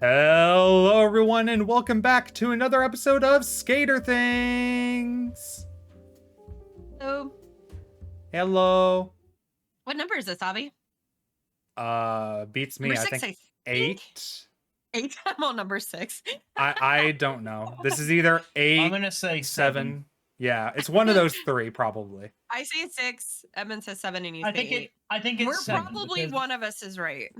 Hello, everyone, and welcome back to another episode of Skader Things. So, Hello. what number is this, Obby? Beats me. Number I six, think I think. 8. 8. I'm on number 6. I don't know. This is either 8. I'm gonna say 7. Yeah, it's one of those 3 probably. I say 6. Edmund says 7, and you I say think 8. I think it's We're 7. probably because one of us is right.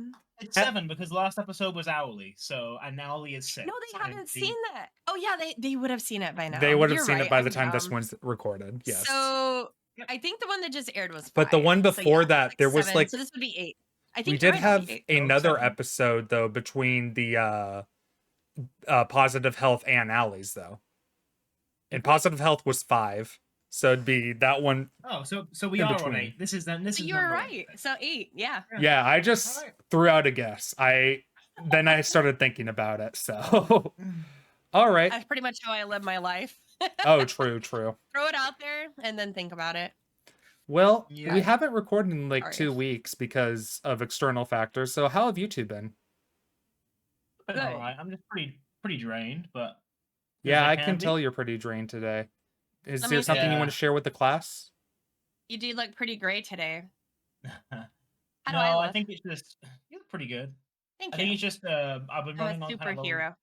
It's 7 because last episode was Owly, and Owly is 6. No, they haven't seen that. Oh yeah, they would have seen it by now. They would have You're seen right, it by I'm the time this dumb. one's recorded. Yes. So I think the one that just aired was 5. But the one before so, that, there was 7. like So this would be 8. I think we you're did right, that'd have be 8. another 7. episode though between the Positive Health and Alleys though. And Positive Health was 5. So it'd be that one. Oh, so we in are between. on 8. This is You're number right. 8. So 8, yeah. Yeah, I just Alright. threw out a guess. Then I started thinking about it. So, all right. That's pretty much how I live my life. Oh, true. Throw it out there and then think about it. Well, Yeah. we haven't recorded in like Sorry. 2 weeks because of external factors. So, how have you two been? But Good. alright, I'm just pretty drained, but Yeah, as I can can be. tell you're pretty drained today. Is Let there me- something you Yeah. want to share with the class? You do look pretty great today. How do no, I I look? think it's just you look pretty good. Thank I you. think it's just I've been running I'm a on kind of low. superhero.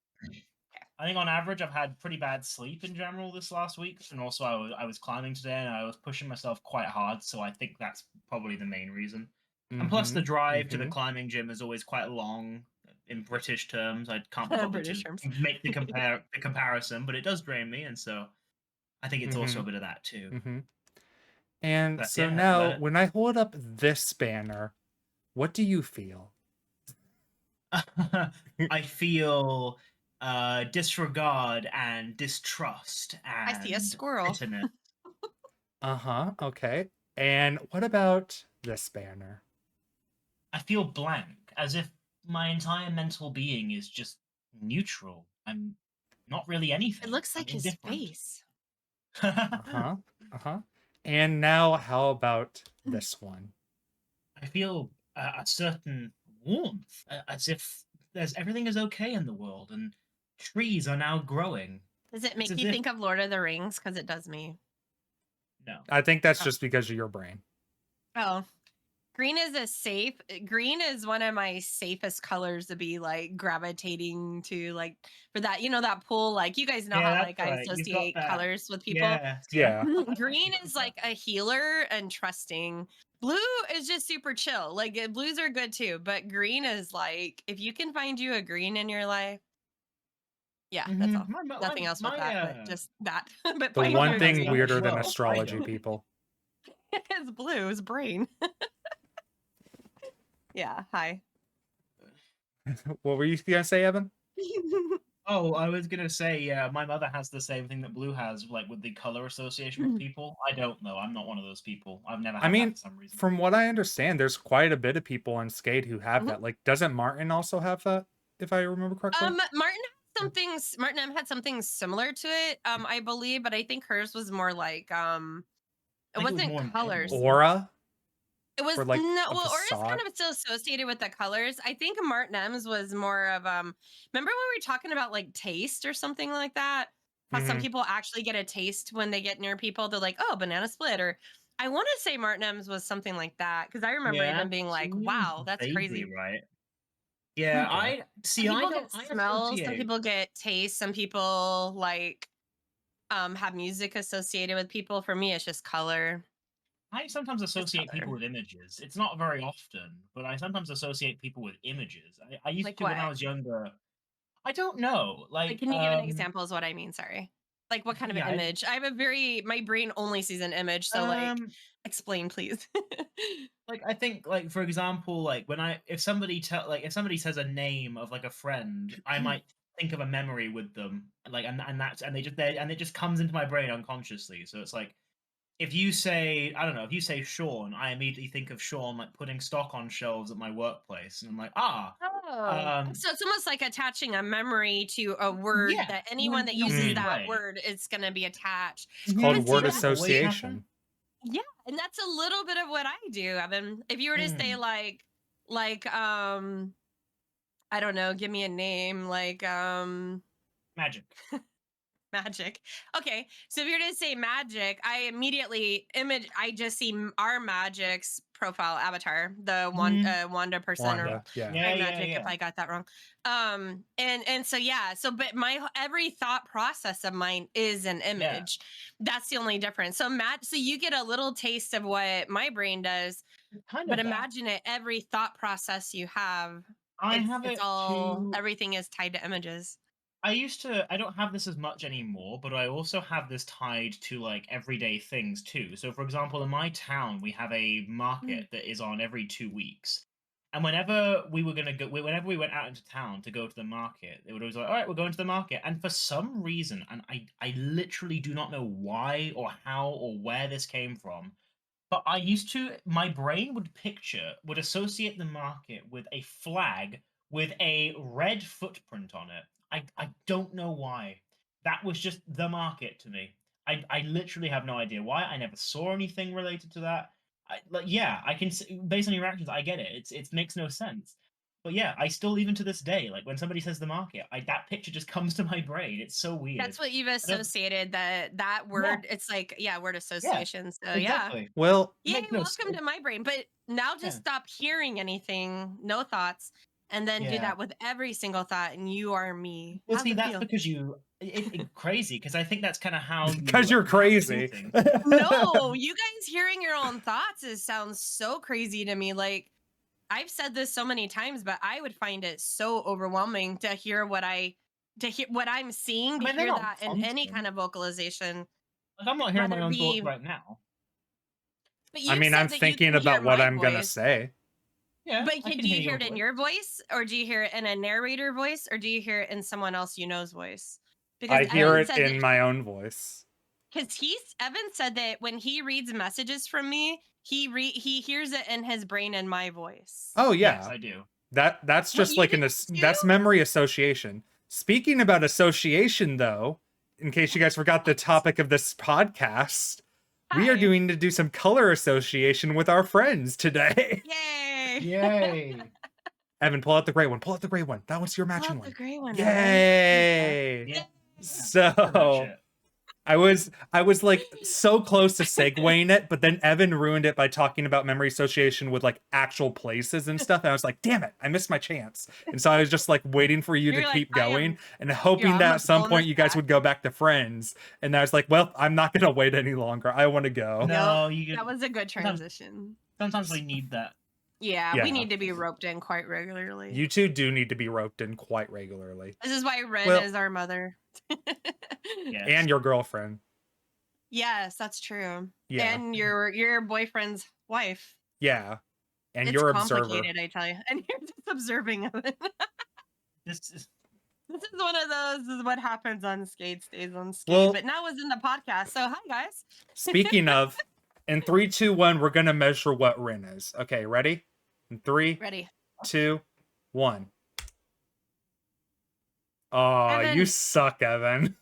I think on average I've had pretty bad sleep in general this last week, and also I was climbing today and I was pushing myself quite hard, so I think that's probably the main reason. And plus the Mhm, drive to the mhm. climbing gym is always quite long in British terms. I can't be bothered British to terms. make the comparison, but it does drain me, and so I think it's also a bit of that too. Mhm. And But so yeah, now, but- when I hold up this banner, what do you feel? I feel disregard and distrust and I see a squirrel. bitterness. Okay. And what about this banner? I feel blank, as if my entire mental being is just neutral. I'm not really anything. It looks I'm like his indifferent. face. And now, how about this one? I feel a certain warmth, as if everything is okay in the world, and trees are now growing. Does it make as you if- think of Lord of the Rings? Because it does me. No, I think that's Oh. just because of your brain. Oh. Green is one of my safest colors to be like gravitating to, like for that, that pool. Like you guys know Yeah, how that's like I right. You've got associate that. colors with people. Yeah, Yeah. Green is like a healer and trusting. Blue is just super chill. Like blues are good too, but green is like if you can find you a green in your life. Yeah, that's all. Nothing else with that, but just that. But The find one you a thing green. weirder than Well, astrology, I know. people. It's blue, it's brain. Yeah, hi. What were you gonna say, Evan? Oh, I was gonna say, yeah, my mother has the same thing that Blue has, like with the color association with people. I don't know. I'm not one of those people. I've never had I mean, that for some reason. from what I understand, there's quite a bit of people on Skade who have Mhm. that. Like, doesn't Martin also have that? If I remember correctly. Martin M had something similar to it, I believe, but I think hers was more like it I think it was wasn't more in colors. general. Aura. It was for, like, no, a well, Aura's kind facade? of still associated with the colors. I think Martin M's was more of remember when we were talking about like taste or something like that? How some Mhm. people actually get a taste when they get near people. They're like, oh, banana split, or I want to say Martin M's was something like that because I remember even being like, seems wow, that's vaguely crazy. right. Yeah, Okay. I see. Some I people don't. get I smells, some associate. people get taste, some people like have music associated with people. For me, it's just color. I sometimes associate people color. with images. It's not very often, but I sometimes associate people with images. I used Like to when I what? was younger. I don't know. Like, can you give an example? Is what I mean. Sorry. Like, what kind of yeah, an image? I have my brain only sees an image. So, like, explain, please. like I think like for example like if somebody says a name of like a friend, I might think of a memory with them, like and it just comes into my brain unconsciously. So it's like if you say, I don't know, if you say Sean, I immediately think of Sean like putting stock on shelves at my workplace, and I'm like, Oh, so it's almost like attaching a memory to a word yeah, that anyone that in a uses weird that way. word, it's going to be attached. It's called But see, word that's- always happen. association. Yeah, and that's a little bit of what I do, Evan. If you were to say like I don't know, give me a name like Magic. Magic. Okay, so if you're to say Magic, I immediately I just see our Magic's profile avatar, the Wanda person, or Wanda, yeah. Yeah, my yeah, Magic yeah. if I got that wrong. And so yeah, so but my every thought process of mine is an image. That's the only difference. So so you get a little taste of what my brain does, Kind but of that. imagine it, every thought process you have, I it's have it all too. everything is tied to images. I don't have this as much anymore, but I also have this tied to like everyday things too. So, for example, in my town, we have a market that is on every 2 weeks. And whenever we were gonna go, whenever we went out into town to go to the market, they would always like, "All right, we're going to the market." And for some reason, and I literally do not know why or how or where this came from, but my brain would associate the market with a flag with a red footprint on it. I don't know why. That was just the market to me. I literally have no idea why. I never saw anything related to that. Yeah, I can based on your actions, I get it. It makes no sense. But yeah, I still even to this day, like when somebody says the market, that picture just comes to my brain. It's so weird. That's what you've I don't- associated that word. It's like, yeah, word association. So yeah. Exactly. Well, It Yay, makes no welcome sense. to my brain. But now just Yeah. stop hearing anything, no thoughts, and then do Yeah. that with every single thought, and you are me. Well, How's see, it that's feel? because crazy. Because I think that's kind of how because you you're have to do crazy. things. No, you guys hearing your own thoughts sounds so crazy to me. Like, I've said this so many times, but I would find it so overwhelming to hear what I'm seeing, to I mean, they're hear not that in any constant. kind of vocalization, Like, I'm not hearing whether my it own thoughts be. right now. But I you've mean, I'm said that you thinking can hear about what my I'm gonna voice. say. Yeah, But I can do you hear hear your it in voice. your voice, or do you hear it in a narrator voice, or do you hear it in someone else you know's voice? I Because hear Evan it said in that my own voice. Evan said that when he reads messages from me, he hears it in his brain in my voice. Oh Yes, yeah, I do. that's What, just you like do too? that's memory association. Speaking about association, though, in case you guys forgot the topic of this podcast, we are Hi. doing to do some color association with our friends today. Yay! Yay! Evan, pull out the gray one. Pull out the gray one. That one's your Pull matching out the one. gray one, Yay! Yeah. That So shit. I was like so close to segueing it, but then Evan ruined it by talking about memory association with like actual places and stuff. And I was like, damn it, I missed my chance. And so I was just like waiting for you to You're like, keep going and yeah, hoping I'm that gonna at some pull point this you guys back. would go back to friends. And I was like, well, I'm not gonna wait any longer. I want to go. No, that was a good transition. Sometimes we need that. Yeah, Yeah. we need to be roped in quite regularly. You two do need to be roped in quite regularly. This is why Ren Well- is our mother. Yes. And your girlfriend. Yes, that's true. Yeah. And your boyfriend's wife. Yeah. And It's your observer. complicated, I tell you. And you're just observing of it. This is This is one of those. This is what happens on Skade stays on Skade. Well- but now it's in the podcast. So hi guys. Speaking of, in 3, 2, 1, we're gonna measure what Rin is. Okay, ready? In 3, Ready. 2, 1. Oh, Evan. you suck, Evan.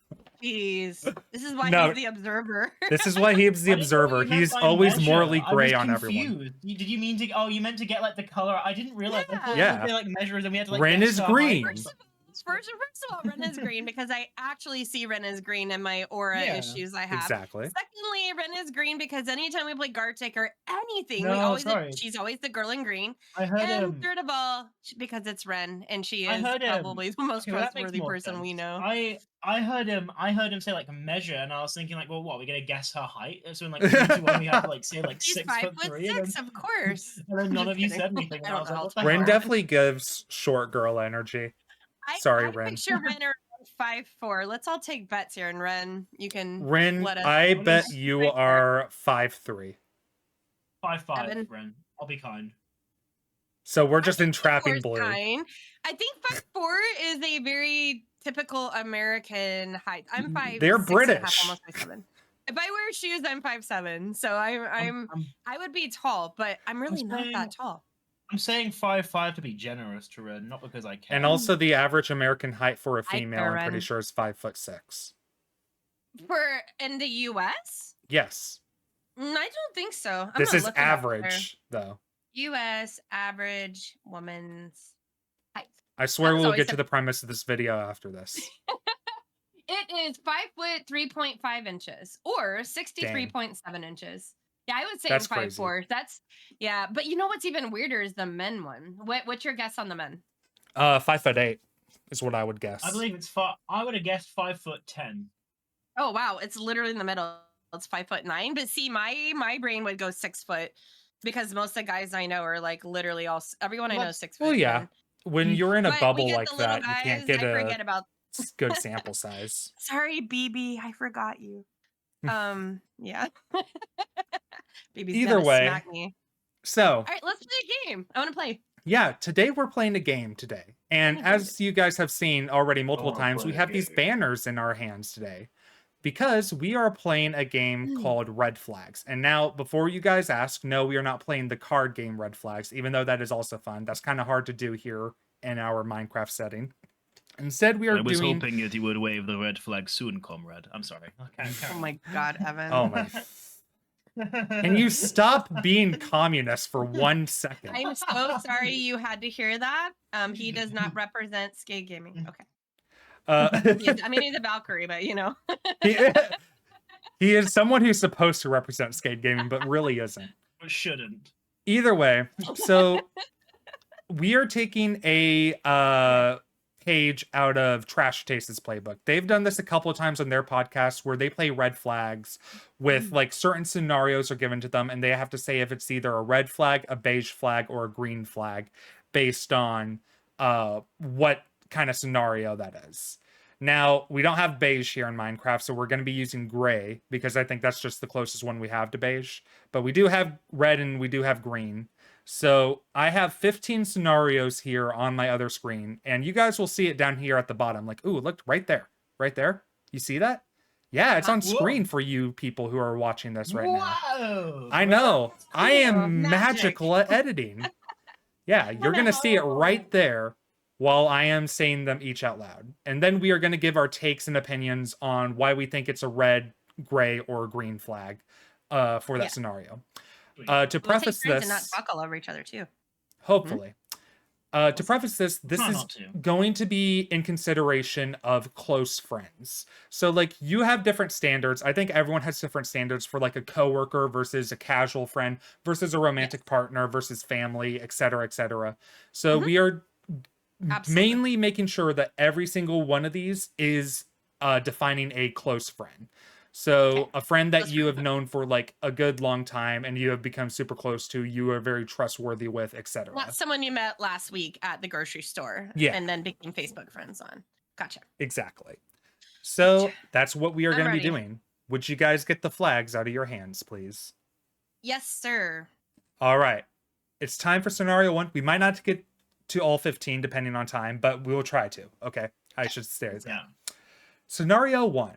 Jeez. This is why No. he's the observer. This is why he's the I didn't know what observer. you meant He's by always measure. morally I gray was on everyone. confused. Did you mean to? Oh, you meant to get like the color. I didn't realize. I thought Yeah. they like measures and we had to like. Ren guess is our height green. or something. First of all, Ren is green because I actually see Ren as green in my aura Yeah, issues I have. Exactly. Secondly, Ren is green because anytime we play Gartic or anything, No, sorry. she's always the girl in green. I heard And him. third of all, because it's Ren and she I is heard him. probably the most Okay, well, that makes trustworthy more person we sense. know. I heard him say like a measure, and I was thinking like, well, what? We're gonna guess her height? So in like 3, 2, 1, we have to like say like She's 6'3", 5'6", of course. and then none Just of you kidding. said anything. I And I don't was know like, how what the tall Ren you are. hell? definitely gives short girl energy. Sorry, I Ren. picture Ren around 5'4". Let's all take bets here, and Ren, you can Ren, let us. I What bet is you 5'4"? are 5'3". 5'5", Evan. Ren. I'll be kind. So we're I just think entrapping 5'4" is Blue. fine. I think 5'4" is a very typical American height. I'm 5'6" They're and a half, British. almost 5'7". If I wear shoes, I'm 5'7". So I would be tall, but I'm really not saying- that tall. I'm saying 5'5" to be generous to Ren, not because I care. And also the average American height for a I female, care, I'm pretty Ren. sure is 5'6". For in the U.S., Yes. I don't think so. I'm This gonna is look it up there. average, though. U.S. average woman's height. I swear was we'll always get to the premise of this video after this. It is 5 foot 3.5 inches or 63.7 inches. Yeah, I was saying That's 5'4". That's yeah, but you know what's even weirder is the men one. What's your guess on the men? 5'8" is what I would guess. I believe it's far. I would have guessed 5'10". Oh wow, it's literally in the middle. It's 5'9". But see, my brain would go 6 foot because most of the guys I know are like literally everyone I know is 6 foot. Well, yeah. When you're in a But we bubble get like the little that, you can't guys. get I a forget about. good sample size. Sorry, BB, I forgot you. Yeah. BB's Either gonna way, smack me. so All right, let's play a game. I want to play. yeah, today we're playing a game today. And as you guys have seen already multiple times, we have these banners in our hands today because we are playing a game called Red Flags. And now, before you guys ask, no, we are not playing the card game Red Flags, even though that is also fun. That's kind of hard to do here in our Minecraft setting. Instead, we are I was doing... hoping that you would wave the red flag soon, comrade. I'm sorry. Oh my god, Evan. Oh my... Can you stop being communist for 1 second? I'm so sorry you had to hear that. He does not represent Skade Gaming. Okay. I mean, he's a Valkyrie, but you know. he is someone who's supposed to represent Skade Gaming, but really isn't. But shouldn't. Either way, so we are taking a page out of Trash Taste's playbook. They've done this a couple of times on their podcast where they play red flags with like certain scenarios are given to them and they have to say if it's either a red flag, a beige flag, or a green flag based on what kind of scenario that is. Now, we don't have beige here in Minecraft, so we're going to be using gray because I think that's just the closest one we have to beige. But we do have red and we do have green. So I have 15 scenarios here on my other screen, and you guys will see it down here at the bottom. Like, ooh, look, right there. Right there. You see that? Yeah, it's on screen for you people who are watching this right now. I know. I am magical at editing. Yeah, you're going to see it right there while I am saying them each out loud. And then we are going to give our takes and opinions on why we think it's a red, gray, or green flag for that scenario. To preface this, and not talk all over each other too. Hopefully. To preface this, this is going to be in consideration of close friends. So, like, you have different standards. I think everyone has different standards for, like, a coworker versus a casual friend versus a romantic partner versus family, etc., etc. So we are mainly making sure that every single one of these is defining a close friend. So a friend that you have known for like a good long time and you have become super close to, you are very trustworthy with, etc. Not someone you met last week at the grocery store and then became Facebook friends on. Gotcha. Exactly. So that's what we are going to be doing. Would you guys get the flags out of your hands, please? Yes, sir. All right. It's time for scenario 1. We might not get to all 15 depending on time, but we will try to. Okay. I should stay there. Yeah. Scenario 1.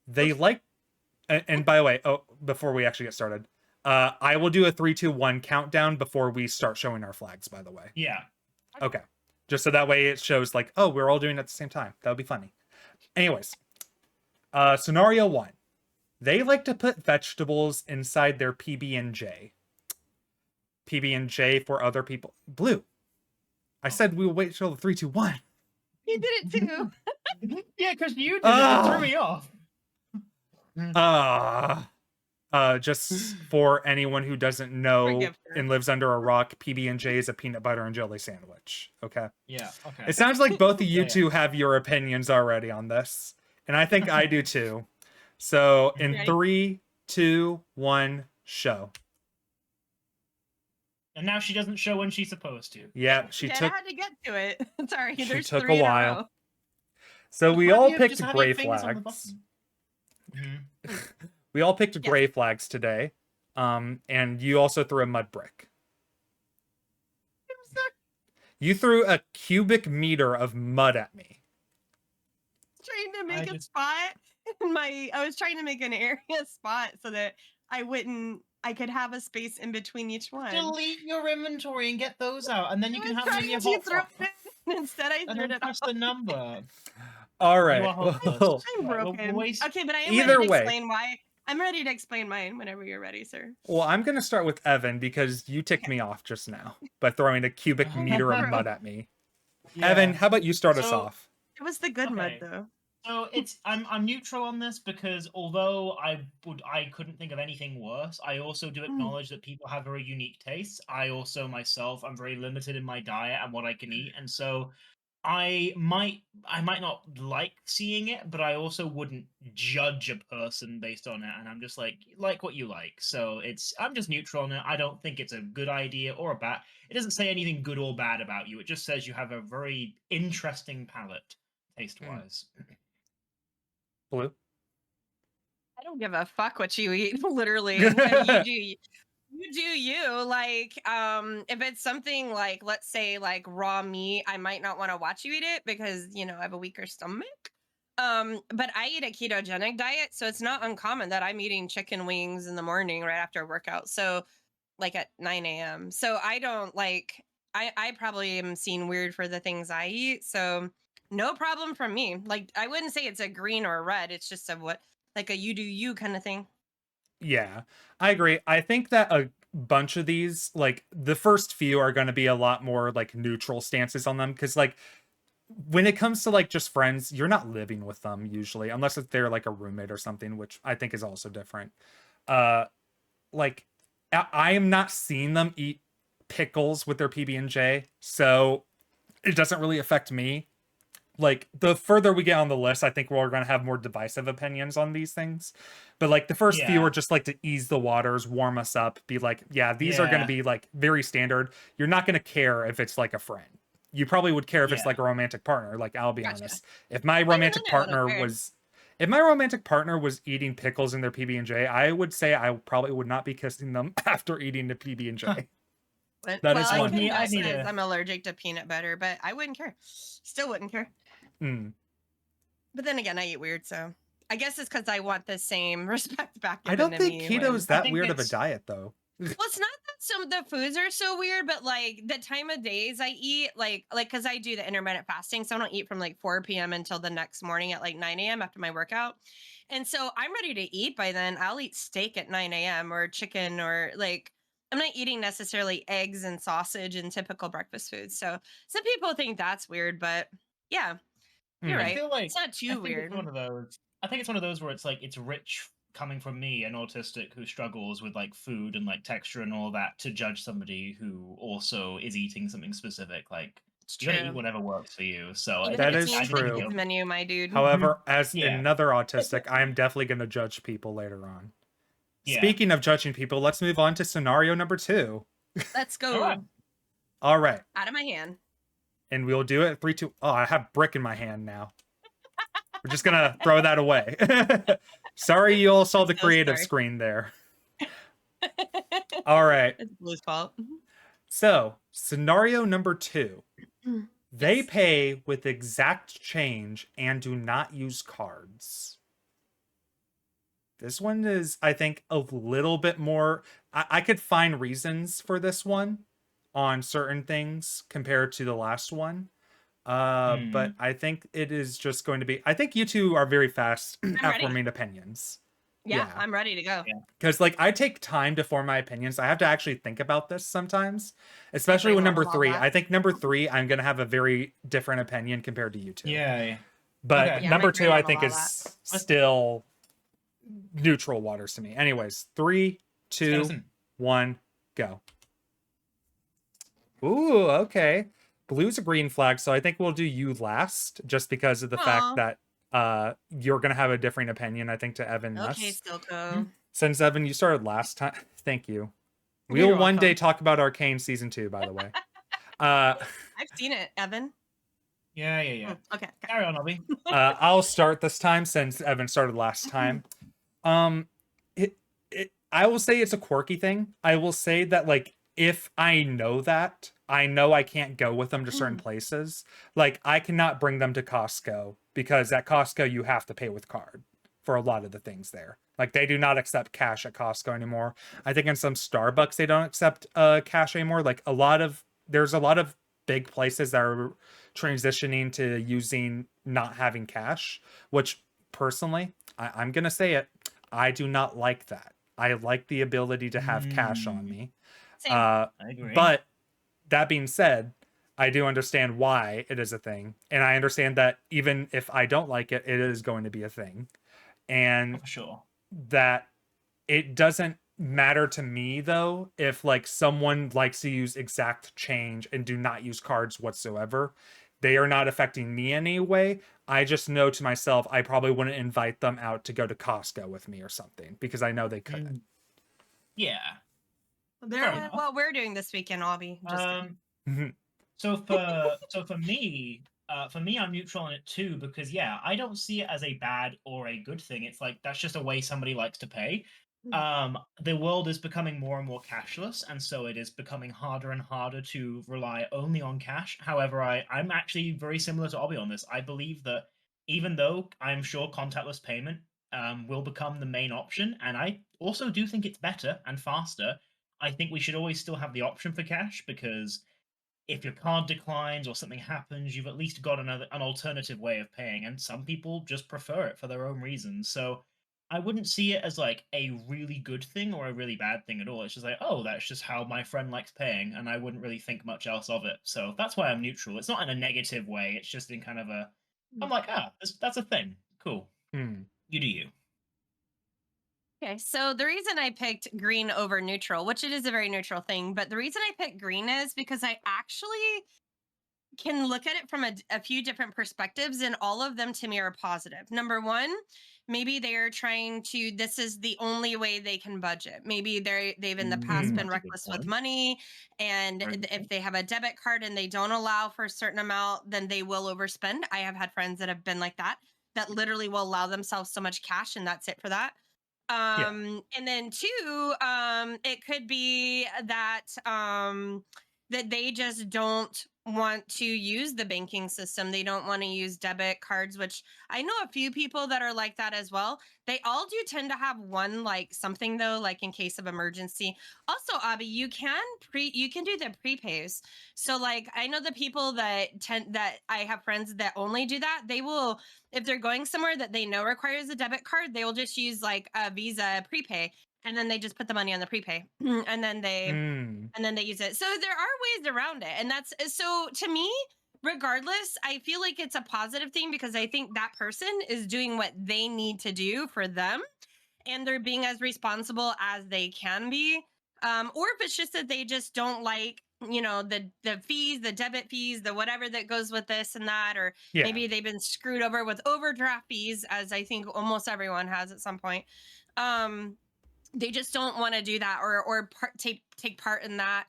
They like, and by the way, before we actually get started, I will do a 3, 2, 1 countdown before we start showing our flags, by the way. Yeah. Okay. Just so that way it shows like, oh, we're all doing it at the same time. That would be funny. Anyways, scenario 1. They like to put vegetables inside their PB&J. PB&J for other people. Blue. I said we will wait till the 3, 2, 1. He did it too. Yeah, because you did it. It threw me off. Just for anyone who doesn't know and lives under a rock, PB&J is a peanut butter and jelly sandwich. Okay. Yeah. Okay. It sounds like both of you two have your opinions already on this, and I think I do too. So in 3, 2, 1, show. And now she doesn't show when she's supposed to. Yeah, she took. I had to get to it. Sorry, she there's took 3 a while. So we all picked gray flags. We all picked gray flags today. And you also threw a mud brick. You threw a cubic meter of mud at me. Trying to make a spot in my. I was trying to make an area spot so that I could have a space in between each one. Delete your inventory and get those out, and then you can have them in your hotspot. Instead, I threw it press the number. All right. Well, I'm broken. Okay, but I am either ready to way. Explain why. I'm ready to explain mine whenever you're ready, sir. Well, I'm going to start with Evan because you ticked me off just now by throwing a cubic meter of mud at me. Evan, how about you start us So- off? It was the good mud Okay. though. So I'm neutral on this because although I couldn't think of anything worse, I also do acknowledge that people have very unique tastes. I also myself I'm very limited in my diet and what I can eat, and so I might not like seeing it, but I also wouldn't judge a person based on it. And I'm just like what you like. So I'm just neutral on it. I don't think it's a good idea or a bad. It doesn't say anything good or bad about you. It just says you have a very interesting palate taste wise. Blue? I don't give a fuck what you eat. Literally, you do you. Like, if it's something like, let's say, like raw meat, I might not want to watch you eat it because I have a weaker stomach. But I eat a ketogenic diet, so it's not uncommon that I'm eating chicken wings in the morning right after a workout. So, like at 9 a.m. So I don't like. I probably am seen weird for the things I eat. So no problem from me. Like I wouldn't say it's a green or a red. It's just a like a you do you kind of thing. Yeah, I agree. I think that a bunch of these, like the first few, are going to be a lot more like neutral stances on them because, like, when it comes to like just friends, you're not living with them usually, unless if they're like a roommate or something, which I think is also different. Uh, like I am not seeing them eat pickles with their PB and J, so it doesn't really affect me. Like the further we get on the list, I think we're going to have more divisive opinions on these things. But like the first few Yeah. are just like to ease the waters, warm us up, be like, yeah, these are going to Yeah. be like very standard. You're not going to care if it's like a friend. You probably would care if it's Yeah. like a romantic partner. Like I'll be Gotcha. honest, if my then romantic I wouldn't partner care. was if my romantic partner was eating pickles in their PB and J, I would say I probably would not be kissing them after eating the PB and J. But, That well, is I one. can Yeah, I'd just need because a- I'm allergic to peanut butter, but I wouldn't care. Still wouldn't care. Mm. But then again, I eat weird, so I guess it's because I want the same respect back. I don't given to think me when- keto's I that think weird of a it's- diet though. Well, it's not that some of the foods are so weird, but like the time of days I eat, like because I do the intermittent fasting, so I don't eat from like 4 p.m. until the next morning at like 9 a.m. after my workout. And so I'm ready to eat by then. I'll eat steak at 9 a.m. or chicken or like I'm not eating necessarily eggs and sausage and typical breakfast foods. So some people think that's weird, but yeah, you're Mm. right. I feel like It's not too weird. It's one of those. I think it's one of those where it's like it's rich coming from me, an autistic who struggles with like food and like texture and all that, to judge somebody who also is eating something specific. Like It's you gotta true. eat whatever works for you. So Even That if it's is means the true. kids menu, my dude. However, as Yeah. another autistic, I am definitely going to judge people later on. Yeah. Speaking of judging people, let's move on to scenario number 2. Let's go. All right. All right. Out of my hand. And we'll do it at 3, 2. Oh, I have brick in my hand now. We're just going to throw that away. Sorry you all saw the So creative sorry. screen there. All right. It's Blue's fault. So, scenario number 2. They Yes. pay with exact change and do not use cards. This one is, I think, a little bit more. I could find reasons for this one on certain things compared to the last one. But I think it is just going to be. I think you two are very fast at ready. forming opinions. Yeah, Yeah. I'm ready to go. Yeah. Because, like, I take time to form my opinions. I have to actually think about this sometimes, especially with bring number one of 3. all that. I think number 3, I'm going to have a very different opinion compared to you two. Yeah. But Okay. Yeah, I number might 2, bring I on a think, lot is of still neutral waters to me. Anyways, 3, 2, Skeleton. 1, go. Ooh, okay. Blue's a green flag, so I think we'll do you last, just because of the fact Aw. that you're gonna have a different opinion, I think, to Evan Okay, Nuss. Stilko. Since Evan, you started last time. Thank you. You're We'll one day welcome. talk about Arcane season 2, by the way. I've seen it, Evan. Yeah. Okay. Carry on, Obby. I'll start this time since Evan started last time. I will say it's a quirky thing. I will say that, like, if I know that, I know I can't go with them to certain places. Like, I cannot bring them to Costco because at Costco you have to pay with card for a lot of the things there. Like, they do not accept cash at Costco anymore. I think in some Starbucks they don't accept cash anymore. Like, there's a lot of big places that are transitioning to using not having cash, which personally, I'm gonna say it, I do not like that. I like the ability to have cash on me. Same. I agree. But that being said, I do understand why it is a thing. And I understand that even if I don't like it, it is going to be a thing. And For sure. that it doesn't matter to me though if like someone likes to use exact change and do not use cards whatsoever. They are not affecting me in any way. I just know to myself I probably wouldn't invite them out to go to Costco with me or something because I know they couldn't. Yeah. They're Fair enough. what we're doing this weekend, Obby. Just kidding. So for me, I'm neutral on it too because yeah, I don't see it as a bad or a good thing. It's like that's just a way somebody likes to pay. The world is becoming more and more cashless, and so it is becoming harder and harder to rely only on cash. However, I'm actually very similar to Obby on this. I believe that even though I'm sure contactless payment will become the main option, and I also do think it's better and faster. I think we should always still have the option for cash because if your card declines or something happens, you've at least got an alternative way of paying, and some people just prefer it for their own reasons. So I wouldn't see it as like a really good thing or a really bad thing at all. It's just like, oh, that's just how my friend likes paying, and I wouldn't really think much else of it. So that's why I'm neutral. It's not in a negative way. It's just in kind of a, I'm like, that's a thing. Cool. You do you. Okay, so the reason I picked green over neutral, which it is a very neutral thing, but the reason I picked green is because I actually can look at it from a few different perspectives, and all of them to me are positive. Number one, maybe they're trying to, this is the only way they can budget. Maybe they've in the past been That's a good reckless with point. money, and Very good if point. they have a debit card and they don't allow for a certain amount, then they will overspend. I have had friends that have been like that literally will allow themselves so much cash and that's it for that. And then two, it could be that that they just don't want to use the banking system. They don't want to use debit cards, which I know a few people that are like that as well. They all do tend to have one like something though, like in case of emergency. Also, Abby, you can do the prepays. So like I know the people that I have friends that only do that. They will, if they're going somewhere that they know requires a debit card, they will just use like a Visa prepay, and then they just put the money on the prepay, and then they use it. So there are ways around it, and that's so to me. Regardless, I feel like it's a positive thing because I think that person is doing what they need to do for them, and they're being as responsible as they can be. Or if it's just that they just don't like, the fees, the debit fees, the whatever that goes with this and that, or maybe they've been screwed over with overdraft fees, as I think almost everyone has at some point. They just don't want to do that or take part in that.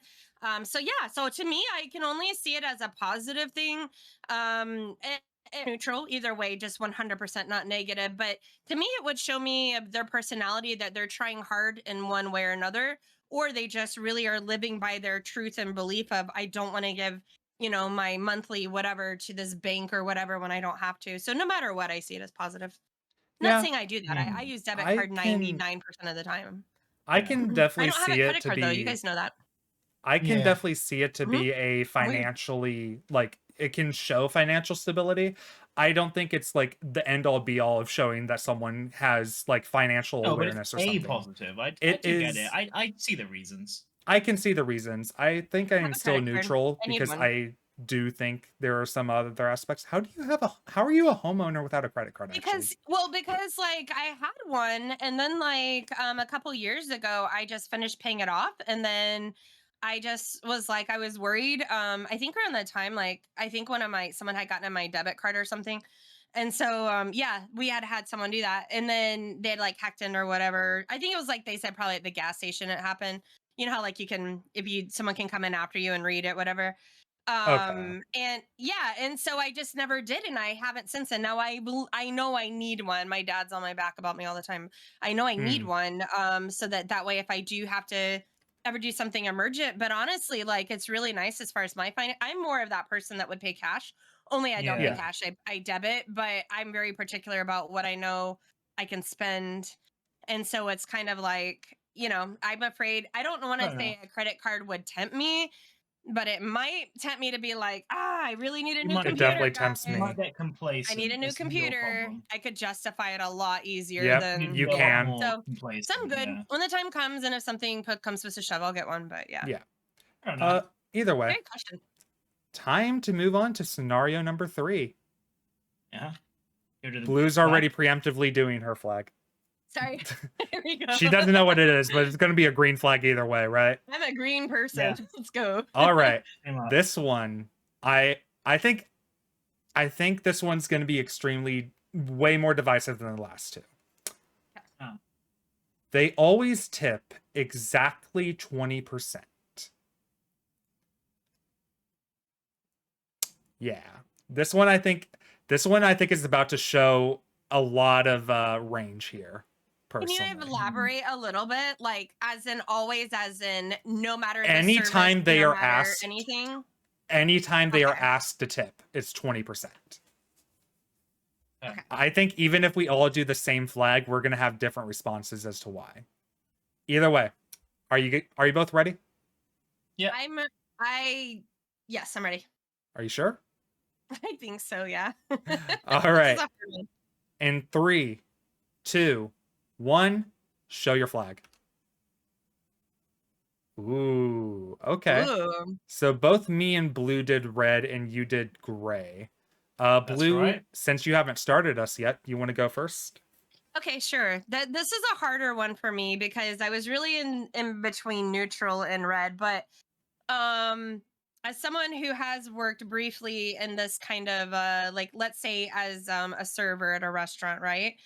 So yeah, so to me, I can only see it as a positive thing. And neutral either way, just 100% not negative. But to me, it would show me their personality that they're trying hard in one way or another, or they just really are living by their truth and belief of I don't want to give my monthly whatever to this bank or whatever when I don't have to. So no matter what, I see it as positive. Not saying I do that. I use debit I card can 99% of the time. I can I definitely don't have a see it credit to card though. You be guys know that. I can Yeah. definitely see it to Mhm. be a financially like it can show financial stability. I don't think it's like the end all be all of showing that someone has like financial No, but awareness it's or a something. positive. I It do get it. is I see the reasons. I can see the reasons. I think I I am have a still credit card. neutral I need because one. I do think there are some other aspects. How are you a homeowner without a credit card actually? Because like I had one, and then like a couple years ago I just finished paying it off, and then I just was like I was worried. I think around that time, like I think someone had gotten in my debit card or something. And so yeah, we had someone do that, and then they had like hacked in or whatever. I think it was like they said probably at the gas station it happened. You know how like you can, if you someone can come in after you and read it, whatever. Okay. And yeah, and so I just never did, and I haven't since. And now I know I need one. My dad's on my back about me all the time. I know I need one, so that way if I do have to ever do something emergent. But honestly, like it's really nice as far as my finance. I'm more of that person that would pay cash. Only I don't pay Yeah. cash. I debit, but I'm very particular about what I know I can spend. And so it's kind of like, I'm afraid, I don't want to Fair say enough. a credit card would tempt me, but it might tempt me to be like, I really need a You new might It computer, definitely get tempts you guys. might me. get I need a complacent. new It's your computer. problem. I could justify it a lot easier Yep, You'd than be you a lot can. more so. So I'm complacent. good Yeah. when the time comes, and if something comes to shove, I'll get one. But yeah, Yeah. Fair enough. Either way, great question. time to move on to scenario number 3. Yeah. Go to the Blue's flag. already preemptively doing her flag. Sorry. Here we go. She doesn't know what it is, but it's going to be a green flag either way, right? I'm a green person. Yeah. Let's go. All right. Pretty much. This one, I think this one's going to be extremely way more divisive than the last two. Oh. They always tip exactly 20%. Yeah. This one I think is about to show a lot of range here. Can Personally. you elaborate a little bit? Like, as in always, as in no matter the Anytime service, they no are matter asked- anything. Anytime they are Okay. asked to tip, it's 20%. Okay. I think even if we all do the same flag, we're gonna have different responses as to why. Either way, are you both ready? Yeah. Yes, I'm ready. Are you sure? I think so, yeah. All This right. is a hard one. In 3, 2, 1, show your flag. Ooh, okay. Ooh. So both me and Blue did red and you did gray. Blue, right. since you haven't started us yet, you want to go first? Okay, sure. This is a harder one for me because I was really in between neutral and red, but as someone who has worked briefly in this kind of like, let's say as a server at a restaurant, right?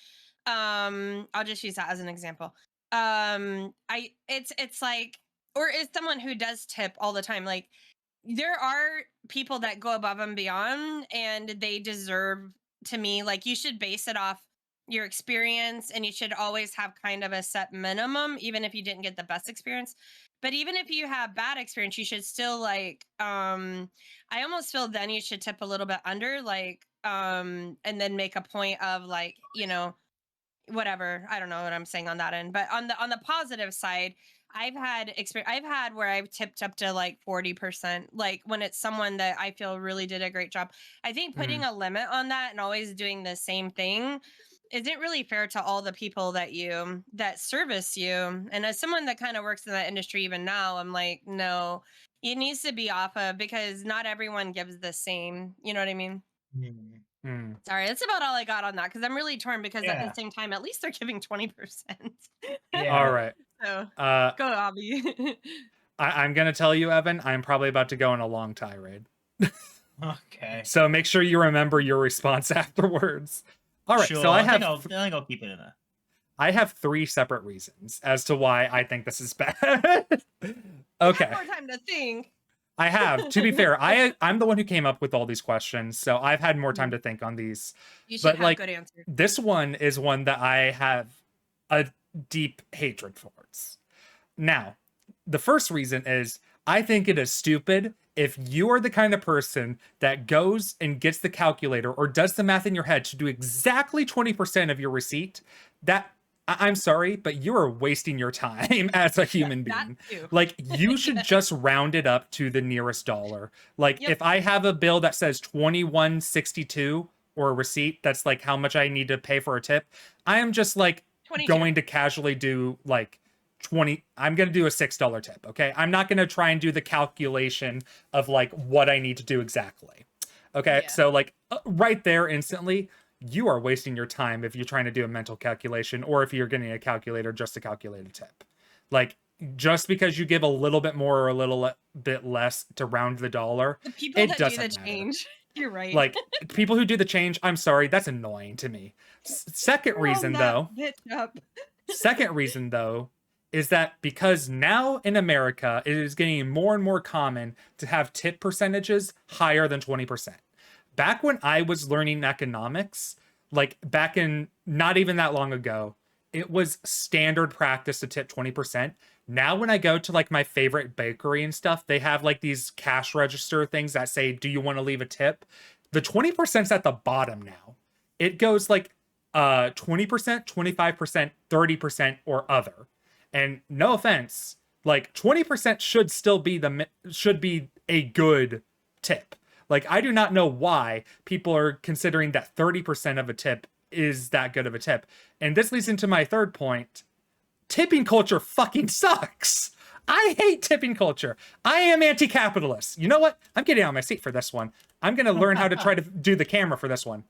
I'll just use that as an example. It's like, or is someone who does tip all the time, like there are people that go above and beyond and they deserve, to me, like you should base it off your experience and you should always have kind of a set minimum, even if you didn't get the best experience. But even if you have bad experience, you should still like I almost feel then you should tip a little bit under, like and then make a point of like, you know, whatever. I don't know what I'm saying on that end. But on the positive side, I've had where I've tipped up to like 40%, like when it's someone that I feel really did a great job. I think putting a limit on that and always doing the same thing isn't really fair to all the people that service you. And as someone that kind of works in that industry even now, I'm like, no, it needs to be off of, because not everyone gives the same, you know what I mean? Hmm. Sorry, that's about all I got on that, because I'm really torn, because at Yeah. the same time, at least they're giving 20%. Yeah. All right. So Uh, go, Obby. I'm gonna tell you, Evan, I'm probably about to go on a long tirade. Okay. So make sure you remember your response afterwards. All right. Sure. So I think have I'll keep it in there. I have 3 separate reasons as to why I think this is bad. Okay. Okay. More time to think. I have. To be fair, I'm the one who came up with all these questions, so I've had more time to think on these. You should But, have like, good answers. This one is one that I have a deep hatred towards. Now, the first reason is I think it is stupid if you are the kind of person that goes and gets the calculator or does the math in your head to do exactly 20% of your receipt. That I'm sorry, but you are wasting your time as a human That being. too. Like, you should just round it up to the nearest dollar. Like, Yep. if I have a bill that says 21.62 or a receipt that's like how much I need to pay for a tip, I am just like 22. going to casually do like 20. I'm going to do a $6 tip. Okay. I'm not going to try and do the calculation of like what I need to do exactly. Okay. Yeah. So like right there instantly, you are wasting your time if you're trying to do a mental calculation, or if you're getting a calculator just to calculate a tip. Like, just because you give a little bit more or a little bit less to round the dollar, The people it that do the doesn't matter. change. You're right. Like, people who do the change, I'm sorry, that's annoying to me. Second Round reason, though, that bitch up. second reason, though, is that because now in America, it is getting more and more common to have tip percentages higher than 20%. Back when I was learning economics, like back in not even that long ago, it was standard practice to tip 20%. Now when I go to like my favorite bakery and stuff, they have like these cash register things that say, do you want to leave a tip? The 20%'s at the bottom now. It goes like 20%, 25%, 30%, or other. And no offense, like 20% should still be should be a good tip. Like, I do not know why people are considering that 30% of a tip is that good of a tip. And this leads into my third point. Tipping culture fucking sucks. I hate tipping culture. I am anti-capitalist. You know what? I'm getting out of my seat for this one. I'm gonna learn how to try to do the camera for this one.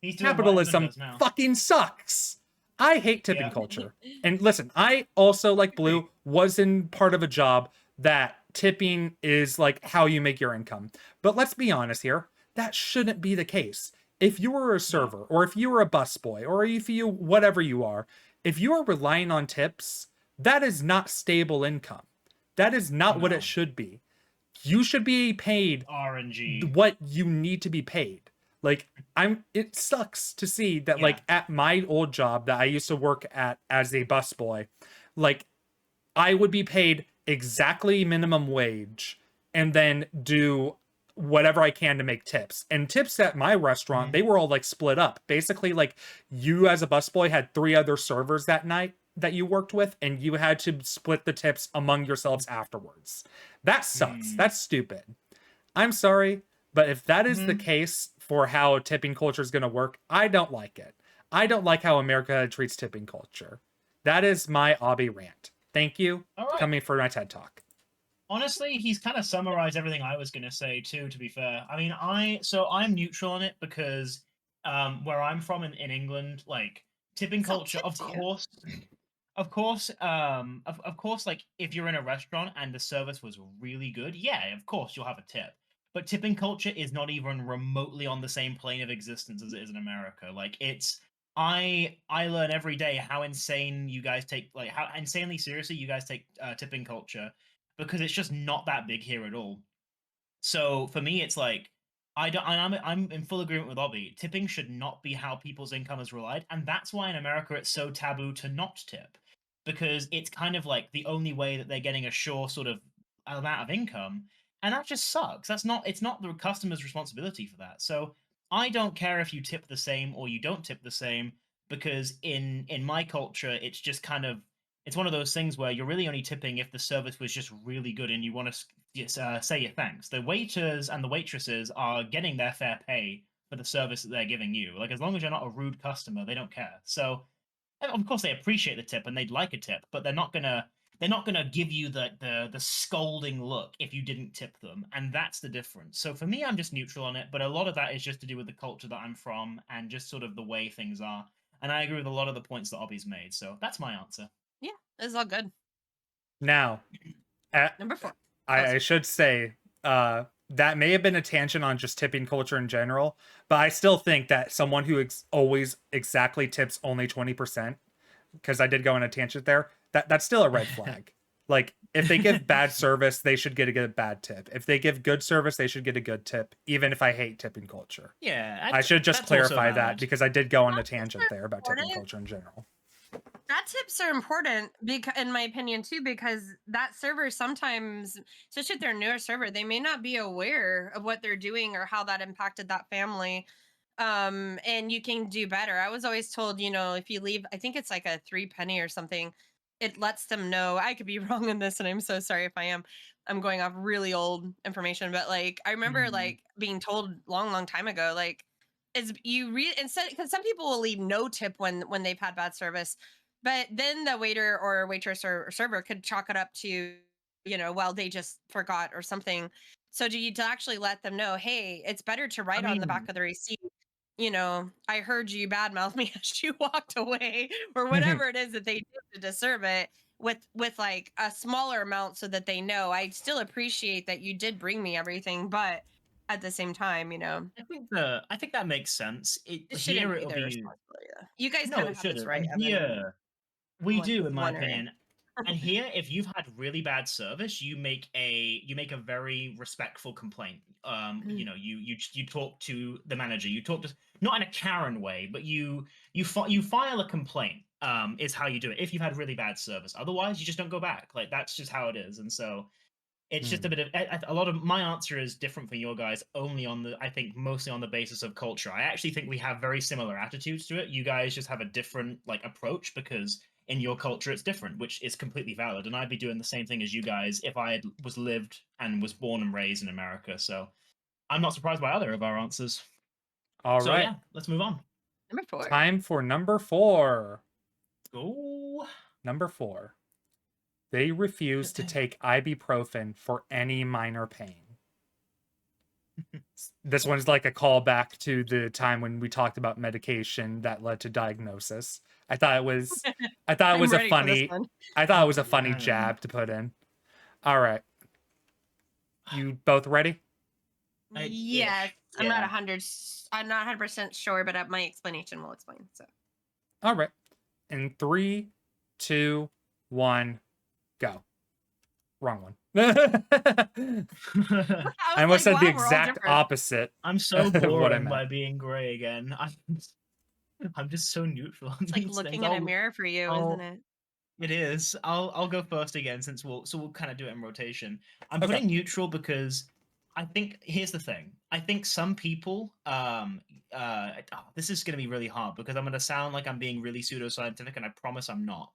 He's doing what Evan Capitalism does now. fucking sucks. I hate tipping Yeah. culture. And listen, I also, like Blue, was in part of a job that tipping is like how you make your income. But let's be honest here, that shouldn't be the case. If you were a server, or if you were a busboy, or if you, whatever you are, if you are relying on tips, that is not stable income. That is not what No. it should be. You should be paid RNG. what you need to be paid. Like, it sucks to see that, Yeah. like, at my old job that I used to work at as a busboy, like, I would be paid exactly minimum wage and then do whatever I can to make tips. And tips at my restaurant, they were all like split up. Basically, like, you as a busboy had 3 other servers that night that you worked with, and you had to split the tips among yourselves afterwards. That sucks. That's stupid. I'm sorry, but if that is the case for how tipping culture is going to work, I don't like it. I don't like how America treats tipping culture. That is my Obby rant. Thank you All for right. coming for my TED Talk. Honestly, he's kind of summarized everything I was going to say too, to be fair. I mean, I'm neutral on it because where I'm from in England, like tipping So culture, of tipsy. course, of course, like if you're in a restaurant and the service was really good, yeah, of course you'll have a tip. But tipping culture is not even remotely on the same plane of existence as it is in America. Like it's I learn every day how insane you guys take, like how insanely seriously you guys take tipping culture, because it's just not that big here at all. So for me, it's like I don't. I'm in full agreement with Obby. Tipping should not be how people's income is relied, and that's why in America it's so taboo to not tip, because it's kind of like the only way that they're getting a sure sort of amount of income, and that just sucks. That's not. It's not the customer's responsibility for that. So I don't care if you tip the same or you don't tip the same, because in my culture, it's just kind of it's one of those things where you're really only tipping if the service was just really good and you want to say your thanks. The waiters and the waitresses are getting their fair pay for the service that they're giving you. Like, as long as you're not a rude customer, they don't care. So, of course, they appreciate the tip and they'd like a tip, but they're not gonna give you the scolding look if you didn't tip them, and that's the difference. So for me, I'm just neutral on it, but a lot of that is just to do with the culture that I'm from and just sort of the way things are. And I agree with a lot of the points that Obby's made. So that's my answer. Yeah, it's all good. Now, Number 4. I should say, that may have been a tangent on just tipping culture in general, but I still think that someone who always exactly tips only 20%, because I did go on a tangent there, that's still a red flag. Like, if they give bad service, they should get a bad tip. If they give good service, they should get a good tip, even if I hate tipping culture. Yeah, I should just that's also clarify that, valid. because I did go on a That's tangent there about tipping important. culture in general. That tips are important because, in my opinion, too, because that server sometimes, especially if they're a newer server, they may not be aware of what they're doing or how that impacted that family. And you can do better. I was always told, if you leave, I think it's like a 3 penny or something, it lets them know. I could be wrong in this, and I'm so sorry if I am. I'm going off really old information, but like I remember like being told long time ago, like is you read instead, because some people will leave no tip when they've had bad service, but then the waiter or waitress or server could chalk it up to, well, they just forgot or something. So do you to actually let them know, hey, it's better to write on the back of the receipt, I heard you badmouth me as you walked away, or whatever it is that they did to deserve it, with like a smaller amount, so that they know I still appreciate that you did bring me everything, but at the same time, I think that makes sense. it Here shouldn't be it'll their be responsibility. Though. You guys no, kind it of have this shouldn't. right, And Evan. here we One do, in my one area. opinion. And here, if you've had really bad service, you make a very respectful complaint. You talk to the manager. You talk to, not in a Karen way, but you file a complaint. Is how you do it if you've had really bad service. Otherwise, you just don't go back. Like, that's just how it is. And so it's just a bit of a lot of my answer is different from your guys, only on I think mostly on the basis of culture. I actually think we have very similar attitudes to it. You guys just have a different like approach, because in your culture it's different, which is completely valid. And I'd be doing the same thing as you guys if I was lived and was born and raised in America. So I'm not surprised by either of our answers. All So right. yeah, let's move on. Number 4. Time for number 4. Go. Number 4. They refuse to take ibuprofen for any minor pain. This one's like a callback to the time when we talked about medication that led to diagnosis. I thought it was a ready for this funny one. I thought it was a funny Yeah. jab to put in. All right. You both ready? Yes, Ish, I'm not yeah. 100. I'm not 100% sure, but my explanation will explain. So All right. In 3, 2, 1, go. Wrong one. I I almost said the wow, we're all exact different. opposite. I'm so What I boring meant. by being gray again. I'm just so neutral on It's like these looking things. in a mirror for you, isn't it? It is. I'll go first again since we'll kind of do it in rotation. I'm Okay. putting neutral because I think here's the thing. I think some people this is going to be really hard because I'm going to sound like I'm being really pseudoscientific, and I promise I'm not.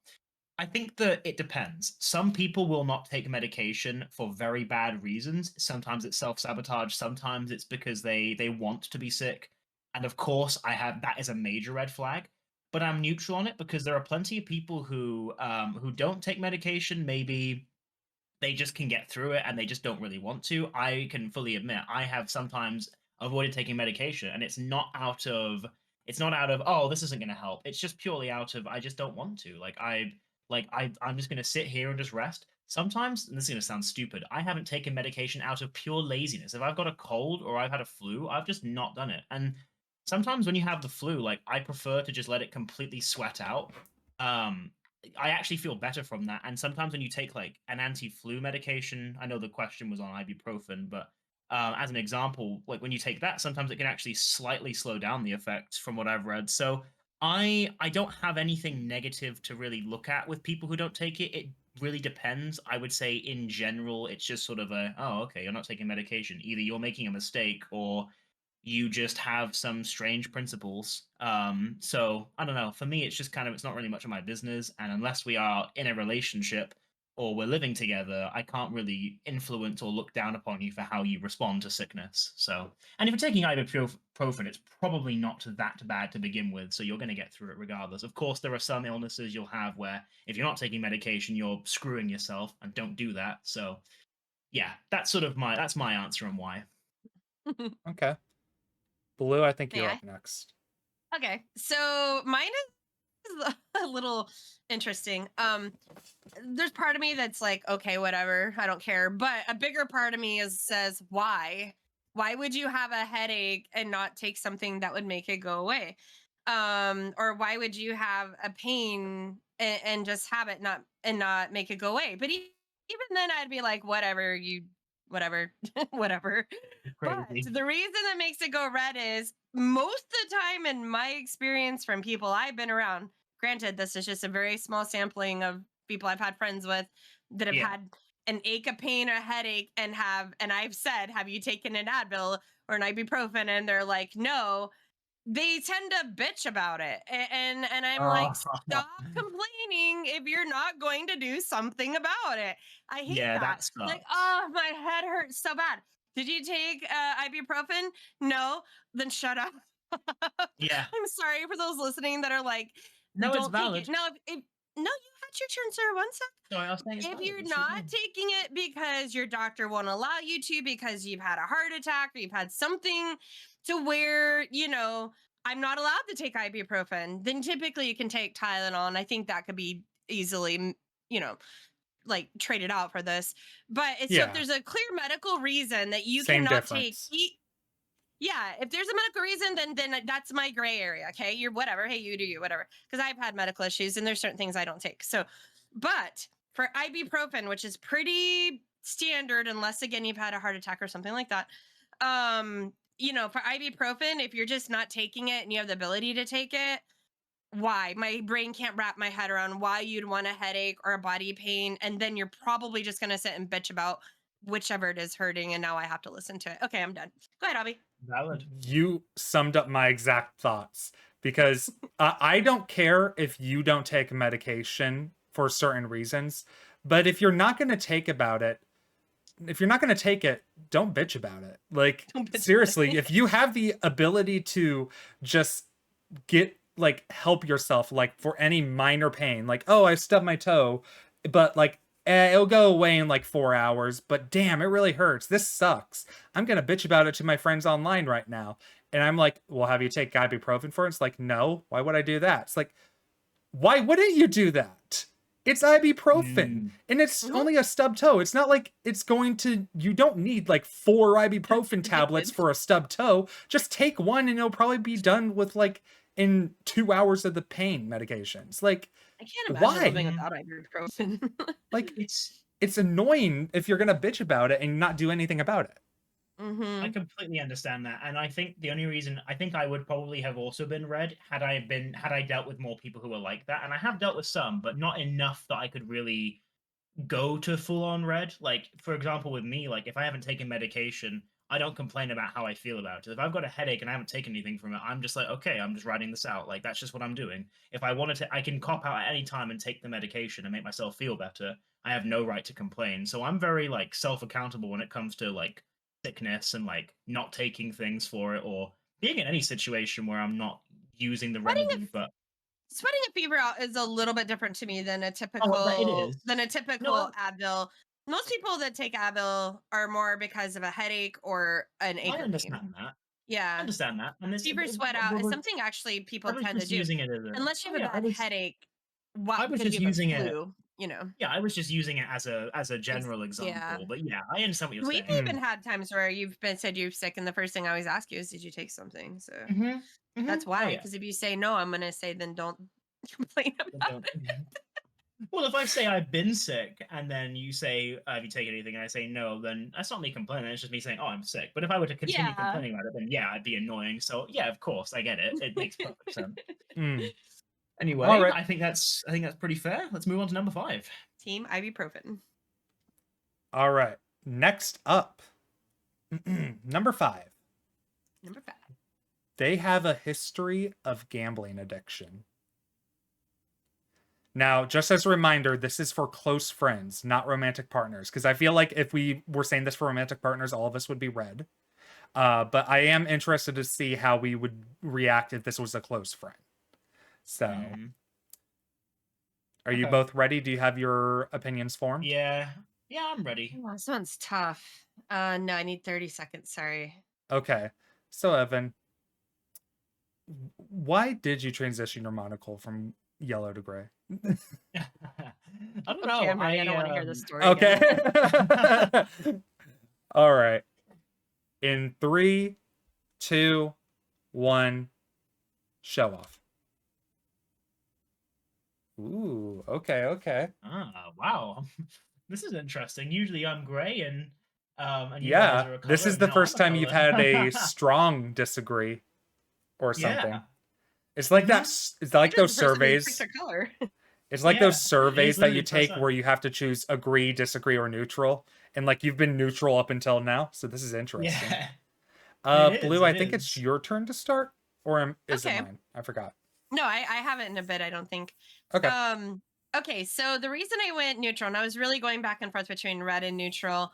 I think that it depends. Some people will not take medication for very bad reasons. Sometimes it's self-sabotage, sometimes it's because they want to be sick. And of course, that is a major red flag. But I'm neutral on it because there are plenty of people who don't take medication. Maybe they just can get through it and they just don't really want to. I can fully admit I have sometimes avoided taking medication, and it's not out of, oh, this isn't going to help. It's just purely out of, I just don't want to. I'm just going to sit here and just rest. Sometimes, and this is going to sound stupid, I haven't taken medication out of pure laziness. If I've got a cold or I've had a flu, I've just not done it. And sometimes when you have the flu, like, I prefer to just let it completely sweat out. I actually feel better from that. And sometimes when you take like an anti-flu medication, I know the question was on ibuprofen, but as an example, like when you take that, sometimes it can actually slightly slow down the effect from what I've read. So I don't have anything negative to really look at with people who don't take it. It really depends. I would say in general, it's just sort of oh, okay, you're not taking medication. Either you're making a mistake or you just have some strange principles. So I don't know. For me, it's just kind of, it's not really much of my business. And unless we are in a relationship or we're living together, I can't really influence or look down upon you for how you respond to sickness. So, and if you're taking ibuprofen, it's probably not that bad to begin with. So you're going to get through it regardless. Of course, there are some illnesses you'll have where if you're not taking medication, you're screwing yourself, and don't do that. So yeah, that's my answer and why. Okay. Blue, I think May you're I? up next. Okay, so mine is a little interesting. There's part of me that's like, okay, whatever, I don't care. But a bigger part of me says, why? Why would you have a headache and not take something that would make it go away? Or why would you have a pain and just have it not make it go away? But even then, I'd be like, whatever, whatever, whatever. But Crazy. the reason that makes it go red is most of the time, in my experience from people I've been around, granted, this is just a very small sampling of people I've had friends with that have Yeah. had an ache, a pain, a headache, and I've said, have you taken an Advil or an ibuprofen? And they're like, no. They tend to bitch about it. And I'm like, stop complaining if you're not going to do something about it. I hate Yeah, that. that sucks. Like, oh, my head hurts so bad. Did you take ibuprofen? No. Then shut up. Yeah. I'm sorry for those listening that are like, No, it's don't take valid. it. No, if no, you had your turn, sir. One sec. Sorry, I was saying it's If valid. you're It's your not turn. taking it because your doctor won't allow you to, because you've had a heart attack or you've had something to where, I'm not allowed to take ibuprofen, then typically you can take Tylenol. And I think that could be easily, like traded out for this. But it's so if Yeah. there's a clear medical reason that you Same cannot take difference. yeah, if there's a medical reason, then that's my gray area. Okay, you're whatever. Hey, you do you whatever. Because I've had medical issues, and there's certain things I don't take. So, but for ibuprofen, which is pretty standard, unless again you've had a heart attack or something like that. For ibuprofen, if you're just not taking it and you have the ability to take it, why? My brain can't wrap my head around why you'd want a headache or a body pain, and then you're probably just gonna sit and bitch about whichever it is hurting, and now I have to listen to it. Okay, I'm done. Go ahead, Obby. Valid. You summed up my exact thoughts because I don't care if you don't take medication for certain reasons, but if you're not going to take it, don't bitch about it. Like, Don't bitch about it. seriously, if you have the ability to just help yourself, like for any minor pain, like, oh, I stubbed my toe, but like It'll go away in like 4 hours, but damn, it really hurts. This sucks. I'm gonna bitch about it to my friends online right now. And I'm like, well, have you take ibuprofen for it? It's like, no. Why would I do that? It's like, why wouldn't you do that? It's ibuprofen, and it's only a stub toe. It's not like it's going to, you don't need like 4 ibuprofen tablets for a stub toe. Just take one and it'll probably be done with like in 2 hours of the pain medications. Like, I can't imagine why? living without ibuprofen. Like, it's annoying if you're gonna bitch about it and not do anything about it. I completely understand that, and I think the only reason I think I would probably have also been red had I dealt with more people who were like that, and I have dealt with some, but not enough that I could really go to full on red. Like, for example, with me, like if I haven't taken medication, I don't complain about how I feel about it. If I've got a headache and I haven't taken anything from it, I'm just like, okay, I'm just riding this out. Like that's just what I'm doing. If I wanted to, I can cop out at any time and take the medication and make myself feel better. I have no right to complain. So I'm very like self accountable when it comes to like sickness and like not taking things for it or being in any situation where I'm not using the remedy. But sweating a fever out is a little bit different to me than a it typical is. Advil. Most people that take Advil are more because of a headache or an ache I or understand pain. that. I Yeah. understand that. And Fever sweat out is something actually people I was tend to just do. using it as a Unless you have yeah, a bad headache, I was because just you have using a it. flu, you know. Yeah, I was just using it as a general Yeah. example. But yeah, I understand what you're We've saying. even had times where you've said you're sick, and the first thing I always ask you is, "Did you take something?" So that's Oh, why. yeah. Because if you say no, I'm gonna say then don't complain Then about don't. it. Well, if I say I've been sick and then you say, have you taken anything? And I say no, then that's not me complaining. It's just me saying, oh, I'm sick. But if I were to continue Yeah. complaining about it, then yeah, I'd be annoying. So yeah, of course, I get it. It makes perfect sense. Anyway, All right. I think that's pretty fair. Let's move on to number 5. Team ibuprofen. All right. Next up, number 5. Number 5. They have a history of gambling addiction. Now, just as a reminder, this is for close friends, not romantic partners. Because I feel like if we were saying this for romantic partners, all of us would be red. But I am interested to see how we would react if this was a close friend. So, are you both ready? Do you have your opinions formed? Yeah, I'm ready. Oh, this one's tough. No, I need 30 seconds. Sorry. Okay. So, Evan, why did you transition your monocle from yellow to gray? I don't know. Okay, I'm ready. I don't want to hear the story. Okay. Again. All right. In 3, 2, 1, show off. Ooh, okay. Wow. This is interesting. Usually I'm gray and you guys are Yeah, a this color. is the No, first I'm a time you've color. had a strong disagree or something. Yeah. It's like that. It's like those Just the person who surveys. picks a color. It's like Yeah, those it is surveys that you literally take 100%. where you have to choose agree, disagree, or neutral. And like you've been neutral up until now, so this is interesting. Yeah. It Blue, is, I it think it's is. your turn to start, or is it Okay. mine? I forgot. No, I have it in a bit, I don't think. Okay. Okay, so the reason I went neutral, and I was really going back and forth between red and neutral.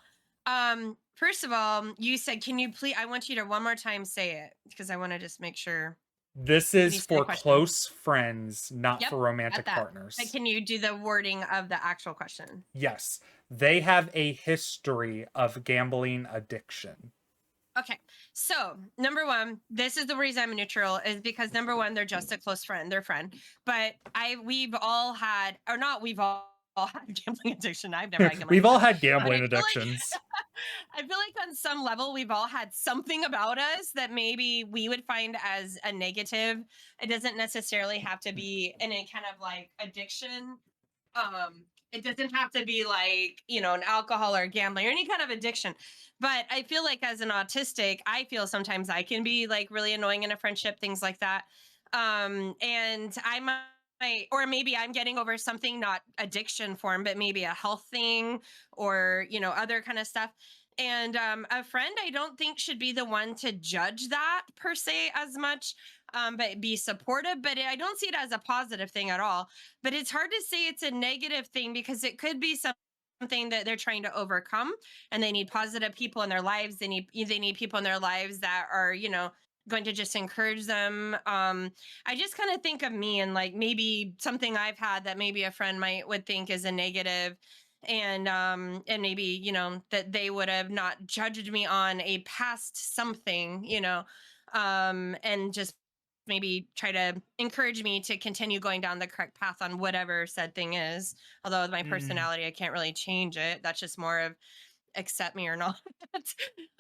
First of all, you said, can you please, I want you to one more time say it, because I want to just make sure. This is for close friends, not Yep, for romantic partners. But can you do the wording of the actual question? Yes. They have a history of gambling addiction. Okay, so number one, this is the reason I'm neutral, is because number one, they're just a close friend, they're friend. But we've all had, or not, we've all had gambling addiction. I've never had gambling. We've all had gambling addictions. I feel like on some level, we've all had something about us that maybe we would find as a negative. It doesn't necessarily have to be any kind of like addiction. It doesn't have to be like, an alcohol or gambling or any kind of addiction. But I feel like as an autistic, I feel sometimes I can be like really annoying in a friendship, things like that. And I might, or maybe I'm getting over something, not addiction form, but maybe a health thing or, other kind of stuff. And a friend, I don't think should be the one to judge that per se as much, but be supportive. But I don't see it as a positive thing at all. But it's hard to say it's a negative thing because it could be something that they're trying to overcome, and they need positive people in their lives. They need people in their lives that are, going to just encourage them. I just kind of think of me and like maybe something I've had that maybe a friend would think is a negative. and maybe, you know, that they would have not judged me on a past something, you know, and just maybe try to encourage me to continue going down the correct path on whatever said thing is. Although with my Mm, personality, I can't really change it. That's just more of accept me or not.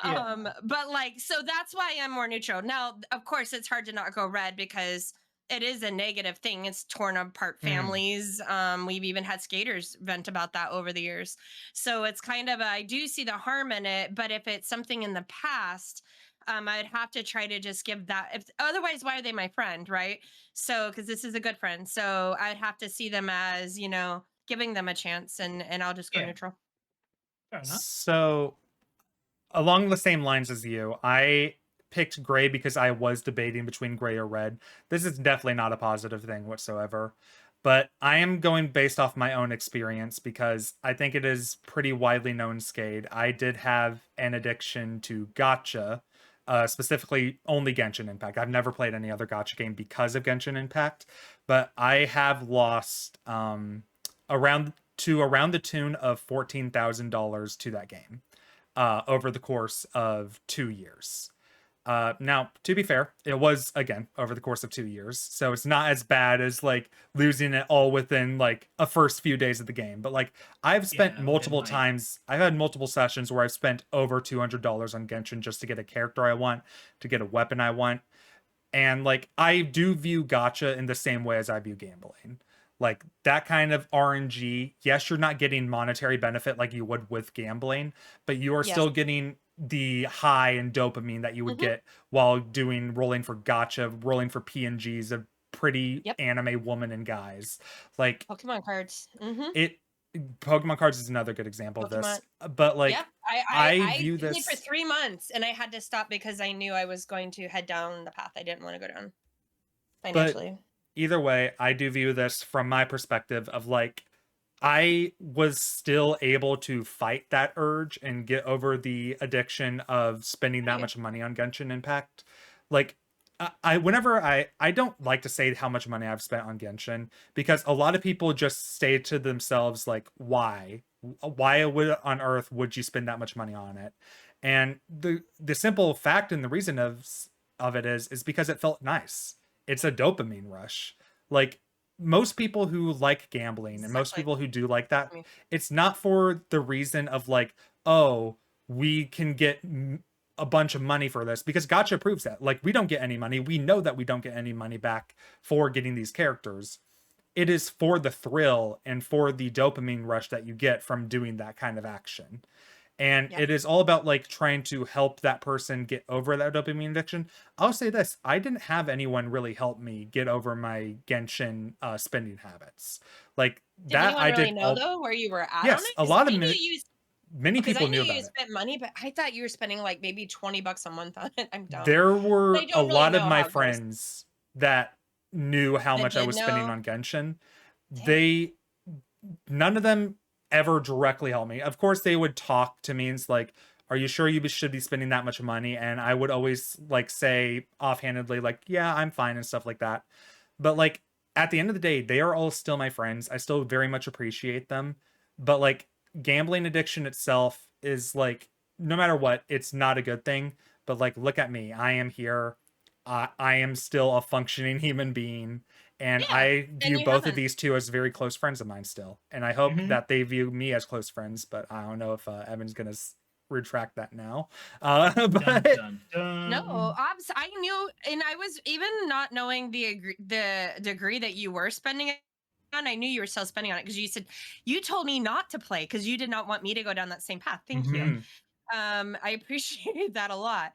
yeah. But like, so that's why I'm more neutral. Now, of course, it's hard to not go red because it is a negative thing. It's torn apart Mm, families. We've even had skaters vent about that over the years. So it's kind of, I do see the harm in it, but if it's something in the past, I'd have to try to just give that. If otherwise, why are they my friend, right? So, because this is a good friend, so I'd have to see them as, you know, giving them a chance, and I'll just go yeah. neutral. Fair enough. So along the same lines as you, I picked gray because I was debating between gray or red. This is definitely not a positive thing whatsoever. But I am going based off my own experience because I think it is pretty widely known, Skade. I did have an addiction to gotcha, specifically only Genshin Impact. I've never played any other gotcha game because of Genshin Impact, but I have lost around the tune of $14,000 to that game over the course of 2 years. Now, to be fair, it was again over the course of 2 years, so it's not as bad as like losing it all within like a first few days of the game. But like I've spent Yeah, within multiple like times, I've had multiple sessions where I've spent over $200 on Genshin just to get a character I want, to get a weapon I want, and like I do view gotcha in the same way as I view gambling. Like that kind of RNG, yes, you're not getting monetary benefit like you would with gambling, but you are Yes. still getting the high and dopamine that you would Hmm. get while doing rolling for gotcha, rolling for PNGs of pretty Yep. anime woman and guys. Like Pokemon cards. it Pokemon cards is another good example of Pokemon. this. But Yep. like I I view played for this 3 months and I had to stop because I knew I was going to head down the path I didn't want to go down but financially. either way, I do view this from my perspective of like I was still able to fight that urge and get over the addiction of spending that Right. much money on Genshin Impact. Like I whenever I don't like to say how much money I've spent on Genshin because a lot of people just say to themselves like why? Why would on earth would you spend that much money on it? And the simple fact and the reason of it is because it felt nice. It's a dopamine rush. Like most people who like gambling and most Exactly. people who do like that, I mean, it's not for the reason of like, oh, we can get a bunch of money for this because gotcha proves that. Like, we don't get any money. We know that we don't get any money back for getting these characters. It is for the thrill and for the dopamine rush that you get from doing that kind of action. And yep. it is all about like trying to help that person get over that dopamine addiction. I'll say this, I didn't have anyone really help me get over my Genshin spending habits. Like Did that anyone I really did know all. though where you were at on Yes, it? a Because lot I of knew you. many Because I people knew knew you about it. spent money, but I thought you were spending like maybe $20 a month on it. I'm dumb. There But I were a don't really lot of know my how it goes. friends that knew how That much I did was spending know. on Genshin. Dang. They None of them ever directly helped me. Of course, they would talk to me and it's like, "Are you sure you should be spending that much money?" And I would always like say offhandedly, like, "Yeah, I'm fine" and stuff like that. But like at the end of the day, they are all still my friends. I still very much appreciate them. But like gambling addiction itself is like, no matter what, it's not a good thing. But like, look at me. I am here. I am still a functioning human being. And Yeah, I and view you both of haven't. these two as very close friends of mine still. And I hope mhm. that they view me as close friends. But I don't know if Evan's going to retract that now. Dun But dun No, dun. I knew, and I was even not knowing the degree that you were spending it on. I knew you were still spending on it because you said you told me not to play because you did not want me to go down that same path. Thank you. Yeah. mhm. I appreciate that a lot.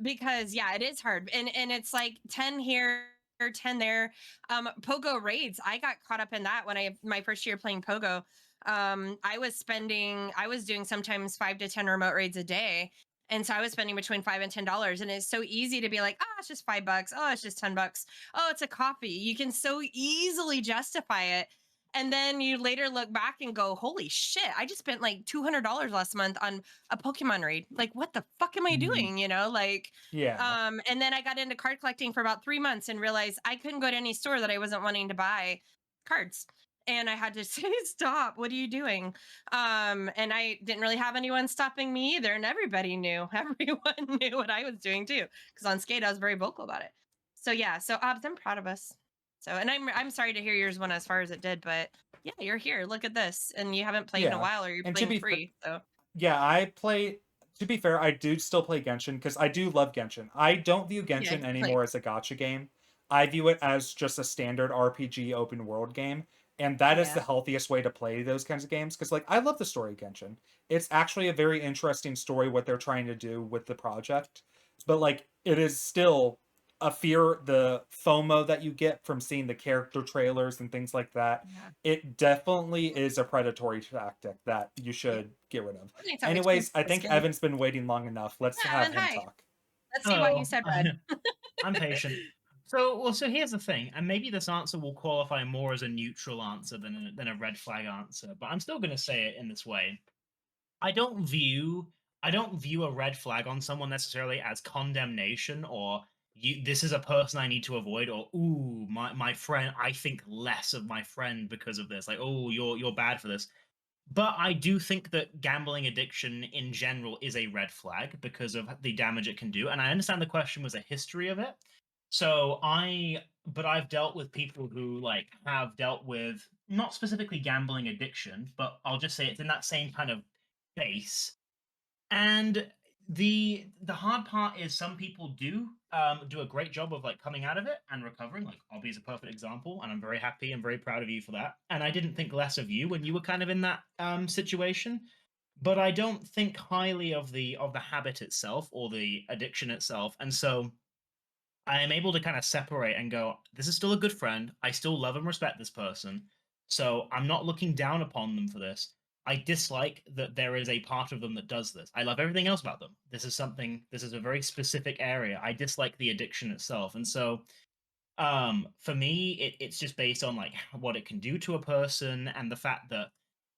Because yeah, it is hard, and it's like 10 here, 10 there. Pogo raids. I got caught up in that when my first year playing Pogo. I was doing sometimes 5 to 10 remote raids a day. And so I was spending between $5 and $10. And it's so easy to be like, oh, it's just $5. Oh, it's just $10. Oh, it's a coffee. You can so easily justify it. And then you later look back and go, holy shit, I just spent like $200 last month on a Pokemon raid. Like, what the fuck am I Mm, doing? You know, like, Yeah. and then I got into card collecting for about 3 months and realized I couldn't go to any store that I wasn't wanting to buy cards. and I had to say, stop, what are you doing? And I didn't really have anyone stopping me either, and everybody knew. Everyone knew what I was doing too, because on Skate I was very vocal about it. So yeah, so Obs, I'm proud of us. So, and I'm sorry to hear yours went as far as it did, but yeah, you're here, look at this, and you haven't played in a Yeah. while, or you're And to playing be free. So yeah, I play. To be fair, I do still play Genshin because I do love Genshin. I don't view yeah, Genshin like anymore as a gacha game. I view it as just a standard RPG open world game, and that is yeah. the healthiest way to play those kinds of games. Because like I love the story of Genshin. It's actually a very interesting story what they're trying to do with the project, but like it is still a fear the FOMO that you get from seeing the character trailers and things like that. Yeah. It definitely is a predatory tactic that you should get rid of. Anytime we Anyways, change I the think skin. Evan's been waiting long enough. Let's Yeah, have Evan, him hi. talk. Let's see why Hello. you said red. I'm patient. So here's the thing, and maybe this answer will qualify more as a neutral answer than a red flag answer, but I'm still going to say it in this way. I don't view a red flag on someone necessarily as condemnation or this is a person I need to avoid, or ooh, my friend, I think less of my friend because of this. Like, oh, you're bad for this. But I do think that gambling addiction in general is a red flag because of the damage it can do. And I understand the question was a history of it. But I've dealt with people who like have dealt with not specifically gambling addiction, but I'll just say it's in that same kind of base. And the hard part is some people do a great job of like coming out of it and recovering. Like Obby is a perfect example, and I'm very happy and very proud of you for that. And I didn't think less of you when you were kind of in that situation. But I don't think highly of the habit itself or the addiction itself. And so I am able to kind of separate and go, this is still a good friend. I still love and respect this person. So I'm not looking down upon them for this. I dislike that there is a part of them that does this. I love everything else about them. This is a very specific area. I dislike the addiction itself. And so for me it's just based on like what it can do to a person and the fact that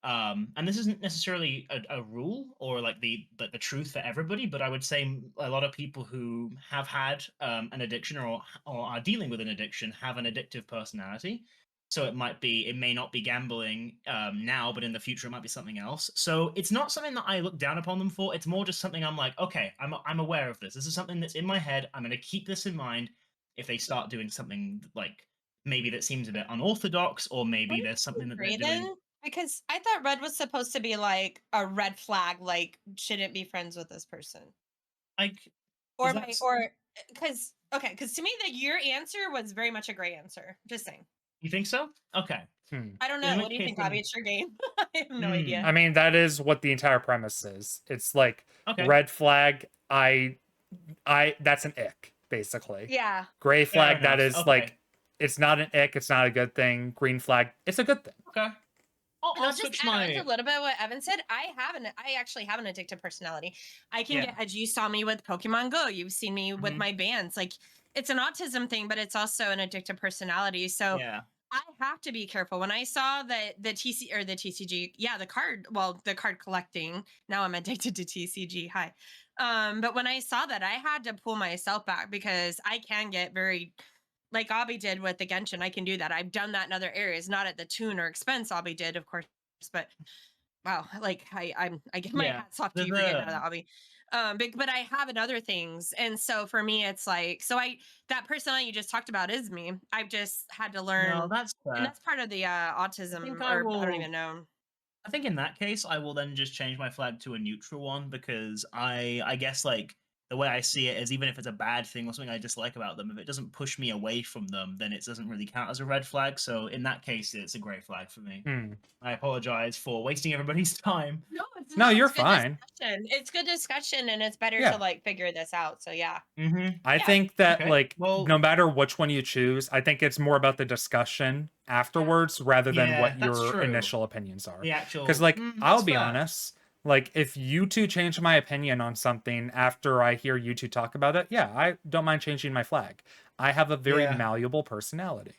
and this isn't necessarily a rule or like the truth for everybody, but I would say a lot of people who have had an addiction or are dealing with an addiction have an addictive personality. So it may not be gambling now, but in the future it might be something else. So it's not something that I look down upon them for. It's more just something I'm like, okay, I'm aware of this. This is something that's in my head. I'm going to keep this in mind if they start doing something like maybe that seems a bit unorthodox, or maybe there's something that they're Agree doing. then? Because I thought red was supposed to be like a red flag, like shouldn't be friends with this person. Like, Or is my that or because okay, because to me your answer was very much a gray answer. Just saying. you think so? Okay. I don't In know. which What do you case think, then- Bobby? It's your game. I have no Hmm. idea. I mean, that is what the entire premise is. It's like Okay. red flag. That's an ick, basically. Yeah. Gray flag. enough. That is Okay. like, it's not an ick. It's not a good thing. Green flag. It's a good thing. Okay. And I'll I'll just switch add on my. to a little bit of what Evan said. I actually have an addictive personality. I can Yeah. get, as you saw me with Pokemon Go, you've seen me with Mhm. my bands. Like it's an autism thing, but it's also an addictive personality. So Yeah. I have to be careful. When I saw that the TCG, yeah, the card collecting. Now I'm addicted to TCG. Hi. But when I saw that, I had to pull myself back because I can get very like Obby did with the Genshin. I can do that. I've done that in other areas, not at the tune or expense Obby did, of course, but wow, like I give my Yeah. hats off to There's you for getting a- out of the hobby. But I have in other things, and so for me, it's like that personality you just talked about is me. I've just had to learn, No, that's and fair. that's part of the autism, think or I don't will- even know. I think in that case, I will then just change my flag to a neutral one because I guess like the way I see it is even if it's a bad thing or something I dislike about them, if it doesn't push me away from them, then it doesn't really count as a red flag. So in that case, it's a gray flag for me. Hmm. I apologize for wasting everybody's time. No, it's No, not. you're It's good fine. discussion. It's good discussion, and it's better Yeah. to like figure this out. So yeah, Mm-hmm. I Yeah. think that Okay, like well- no matter which one you choose, I think it's more about the discussion afterwards rather than Yeah, what that's your true. initial opinions are. The actual Because like I'll that's be fair. honest, like if you two change my opinion on something after I hear you two talk about it, yeah, I don't mind changing my flag. I have a very Yeah. malleable personality.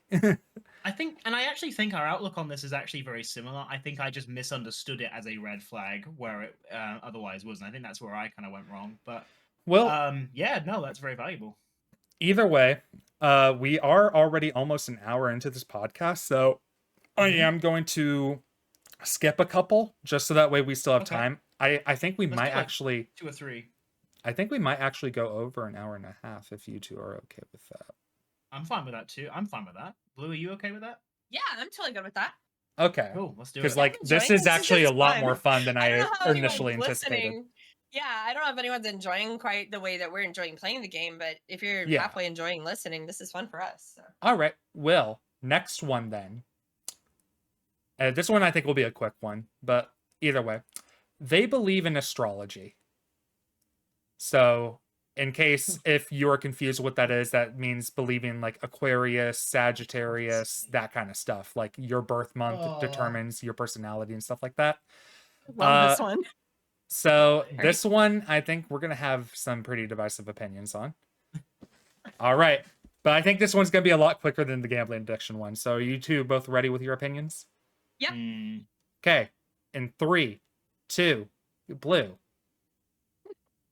I actually think our outlook on this is actually very similar. I think I just misunderstood it as a red flag where it otherwise wasn't. I think that's where I kind of went wrong. But Well, yeah, no, that's very valuable. either way, we are already almost an hour into this podcast, so I am going to skip a couple just so that way we still have Okay. time. I think we Let's might do, like, actually 2 or 3. I think we might actually go over an hour and a half if you two are okay with that. I'm fine with that too. I'm fine with that. Blue, are you okay with that? Yeah, I'm totally good with that. Okay. Cool. Let's do Because it. like I'm this enjoying is this. actually This a is lot fun. more fun than I don't I know how initially anyone's anticipated. listening. Yeah, I don't know if anyone's enjoying quite the way that we're enjoying playing the game, but if you're Yeah. halfway enjoying listening, this is fun for us. So. All right. Well, next one then. This one I think will be a quick one, but either way, they believe in astrology. So, in case if you're confused what that is, that means believing like Aquarius, Sagittarius, that kind of stuff. Like your birth month determines your personality and stuff like that. Love this one. So Right. this one, I think we're gonna have some pretty divisive opinions on. All right, but I think this one's gonna be a lot quicker than the gambling addiction one. So are you two both ready with your opinions? Yep. Okay, in 3, 2, blue,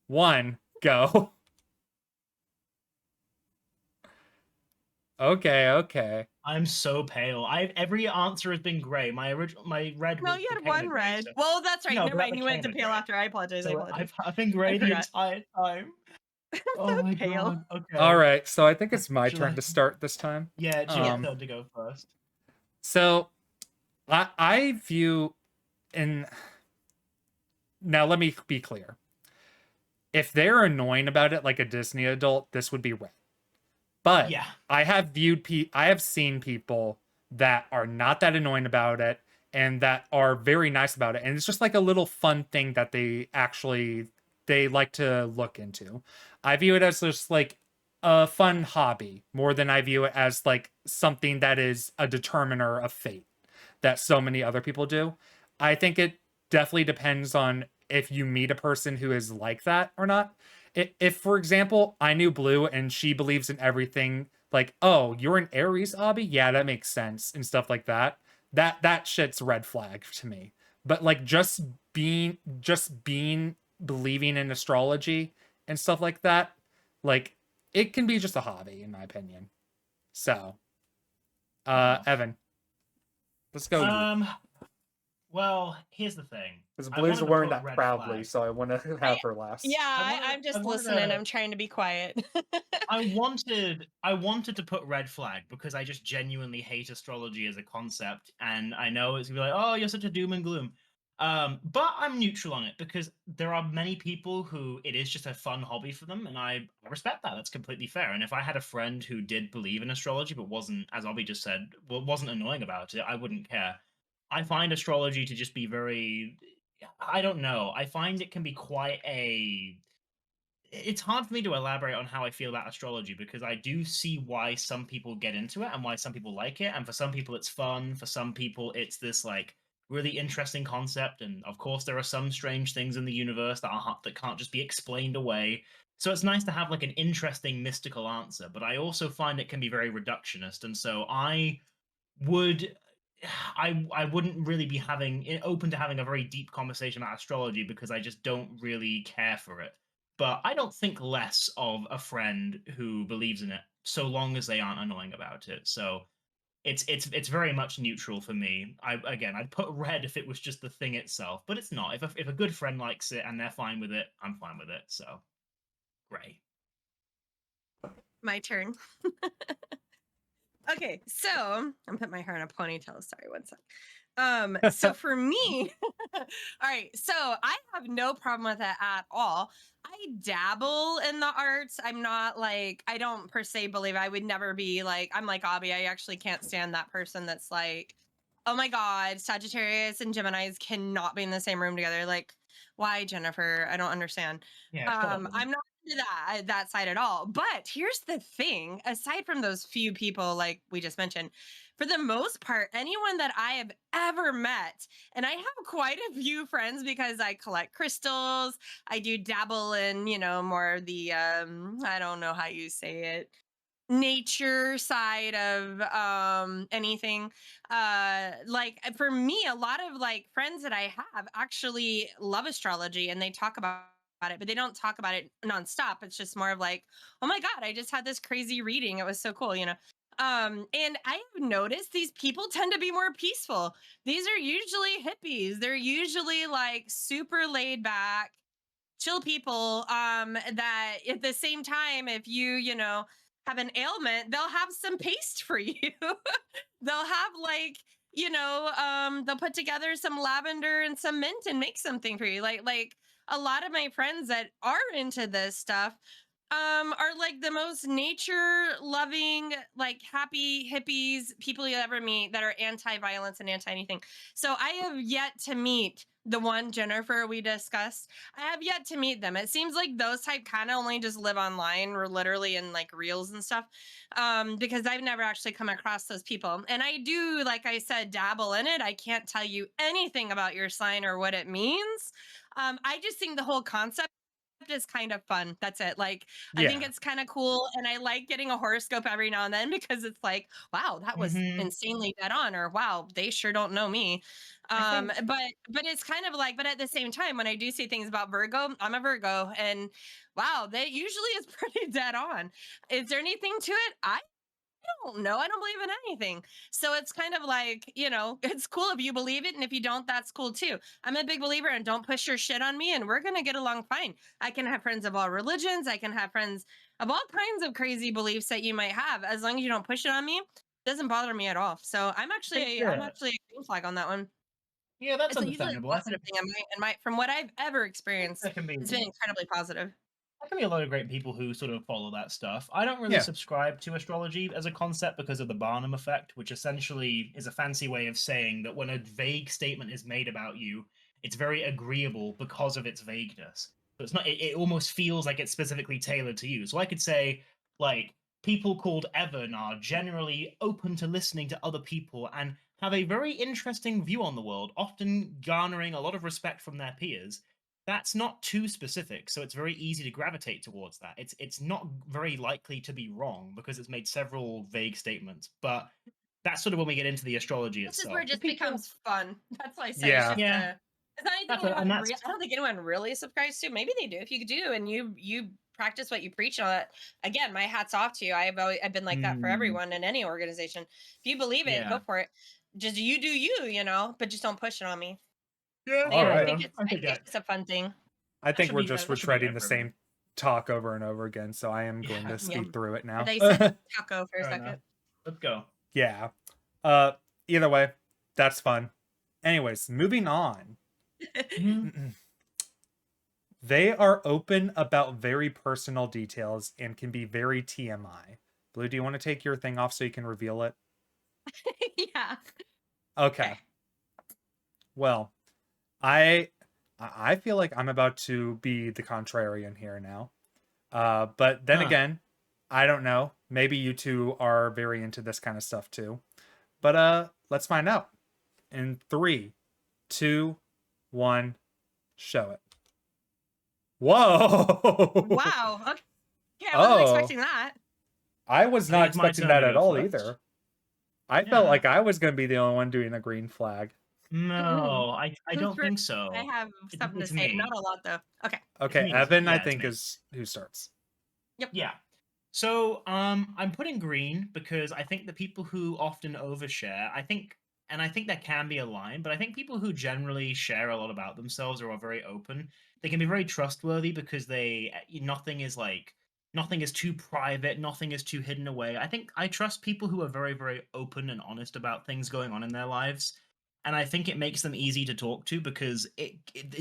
1, go. Okay. I'm so pale. Every answer has been grey. My red. No, you had became a one grey, red. so- Well, that's right. No, Never but that mind. You went to became a pale grey. after. I apologize. So I've been grey the forgot. entire time. Oh my Pale. god. Okay. All right, so I think it's my Shall turn I- to start this time. Yeah, it's your turn to go first. So I view in now let me be clear. If they're annoying about it like a Disney adult, this would be red. But Yeah. I have seen people that are not that annoying about it and that are very nice about it. And it's just like a little fun thing that they like to look into. I view it as just like a fun hobby more than I view it as like something that is a determiner of fate that so many other people do. I think it definitely depends on if you meet a person who is like that or not. If for example, I knew Blue and she believes in everything, like, oh, you're an Aries, Obby? Yeah, that makes sense, and stuff like that. That shit's red flag to me. But like being believing in astrology and stuff like that, like it can be just a hobby, in my opinion. So Evan, let's go. Well, here's the thing. Because I Blue's wanted to wearing put that red proudly, flag. so I want to have her last. Yeah, I I'm just wanted listening. to- I'm trying to be quiet. I wanted to put red flag because I just genuinely hate astrology as a concept, and I know it's gonna be like, oh, you're such a doom and gloom. But I'm neutral on it because there are many people who it is just a fun hobby for them, and I respect that. That's completely fair. And if I had a friend who did believe in astrology but wasn't, as Obby just said, wasn't annoying about it, I wouldn't care. I find astrology to just be very, I don't know. I find it can be quite a. It's hard for me to elaborate on how I feel about astrology because I do see why some people get into it and why some people like it. And for some people, it's fun. For some people, it's this like really interesting concept. And of course, there are some strange things in the universe that can't just be explained away. So it's nice to have like an interesting mystical answer. But I also find it can be very reductionist. And so would I wouldn't really be open to having a very deep conversation about astrology because I just don't really care for it. But I don't think less of a friend who believes in it so long as they aren't annoying about it. So it's very much neutral for me. I'd put red if it was just the thing itself, but it's not. If a good friend likes it and they're fine with it, I'm fine with it. So gray. My turn. Okay, so I'm putting my hair in a ponytail. Sorry, one sec. So for me, all right, so I have no problem with that at all. I dabble in the arts. I'm not like, I don't per se believe I would never be like, I'm like Obby. I actually can't stand that person that's like, oh my God, Sagittarius and Geminis cannot be in the same room together. Like, why, Jennifer? I don't understand. Yeah, I'm not into that side at all. But here's the thing: aside from those few people, like we just mentioned, for the most part, anyone that I have ever met, and I have quite a few friends because I collect crystals. I do dabble in, more the I don't know how you say it, nature side of anything. Like for me, a lot of like friends that I have actually love astrology and they talk about it, but they don't talk about it nonstop. It's just more of like, oh my God, I just had this crazy reading, it was so cool. And I've noticed these people tend to be more peaceful. These are usually hippies. They're usually like super laid back, chill people. That at the same time, if you know, have an ailment, they'll have some paste for you. They'll have like, they'll put together some lavender and some mint and make something for you. Like a lot of my friends that are into this stuff are like the most nature loving, like happy hippies people you ever meet that are anti-violence and anti anything. So I have yet to meet the one Jennifer we discussed. I have yet to meet them. It seems like those type kind of only just live online or literally in like reels and stuff. Because I've never actually come across those people. And I do, like I said, dabble in it. I can't tell you anything about your sign or what it means. I just think the whole concept is kind of fun. That's it. Like, I think Yeah. it's kind of cool. And I like getting a horoscope every now and then because it's like, wow, that was Mhm. insanely dead on, or wow, they sure don't know me. I think But it's kind of like, but at the same time, when I do see things about Virgo, I'm a Virgo, and wow, that usually is pretty dead on. Is there anything to it? I don't know. I don't believe in anything. So it's kind of like, it's cool if you believe it. And if you don't, that's cool too. I'm a big believer in don't push your shit on me and we're going to get along fine. I can have friends of all religions. I can have friends of all kinds of crazy beliefs that you might have. As long as you don't push it on me, it doesn't bother me at all. So I'm actually a green flag on that one. yeah, that's It's usually a understandable. I positive think thing. From what I've ever experienced, there can be it's been incredibly positive. there can be a lot of great people who sort of follow that stuff. I don't really Yeah. subscribe to astrology as a concept because of the Barnum effect, which essentially is a fancy way of saying that when a vague statement is made about you, it's very agreeable because of its vagueness. So it's not. It almost feels like it's specifically tailored to you. So I could say, like, people called Evan are generally open to listening to other people and have a very interesting view on the world, often garnering a lot of respect from their peers. That's not too specific, so it's very easy to gravitate towards that. It's not very likely to be wrong because it's made several vague statements, but that's sort of when we get into the astrology This is where itself. it The just people, becomes fun. That's why I say it's Yeah. just yeah, it's not anything that's a, and that's I don't think anyone really subscribes to. Maybe they do. If you do and you practice what you preach on it, again, my hat's off to you. I've been like that for mm, everyone in any organization. If you believe it, go yeah, for it. Just you do you, but just don't push it on me. yeah, So All yeah, fair right. enough. I I think think it's a fun thing. I think we're just that should be retreading fair the for everyone. same talk over and over again, so I am going Yeah, to speed Yum. through it I now. thought you said taco for a fair second. enough. Let's go. Yeah. Uh Either way, that's fun. Anyways, moving on. Mhm. They are open about very personal details and can be very TMI. Blue, do you want to take your thing off so you can reveal it? Yeah. Okay. Okay. Well, I I feel like I'm about to be the contrarian here now. But then Huh. again, I don't know. Maybe you two are very into this kind of stuff too. But let's find out. In 3, 2, 1, show it. Whoa! Wow. Okay. I wasn't Oh, expecting that. I was I think not it's my expecting turn that to at go all first. either. I felt Yeah. like I was going to be the only one doing a green flag. No, I Who's don't think first? I so. have something to It's say. me. Not a lot though. Okay. It's Okay, me. Evan, I Yeah, it's think me. is who starts. Yep. Yeah. So I'm putting green because I think the people who often overshare, I think there can be a line, but I think people who generally share a lot about themselves or are very open, they can be very trustworthy because nothing is too private, nothing is too hidden away. I think I trust people who are very, very open and honest about things going on in their lives. And I think it makes them easy to talk to because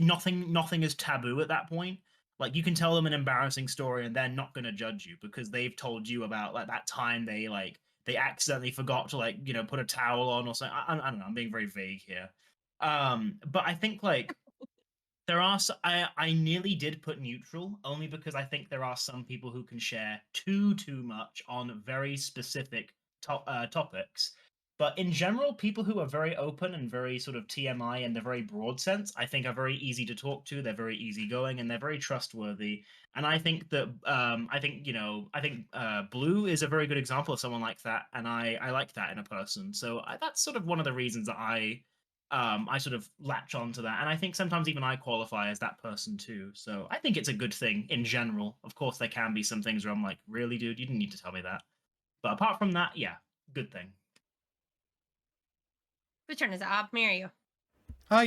nothing is taboo at that point. Like you can tell them an embarrassing story and they're not going to judge you because they've told you about like that time they accidentally forgot to put a towel on or something. I don't know. I'm being very vague here. But I think like I nearly did put neutral only because I think there are some people who can share too much on very specific topics. But in general, people who are very open and very sort of TMI in the very broad sense, I think are very easy to talk to. They're very easygoing and they're very trustworthy. And I think that Blue is a very good example of someone like that, and I like that in a person. So that's sort of one of the reasons that I sort of latch on to that. And I think sometimes even I qualify as that person too. So I think it's a good thing in general. Of course, there can be some things where I'm like, really, dude, you didn't need to tell me that. But apart from that, yeah, good thing. Whose turn is it? Me or you?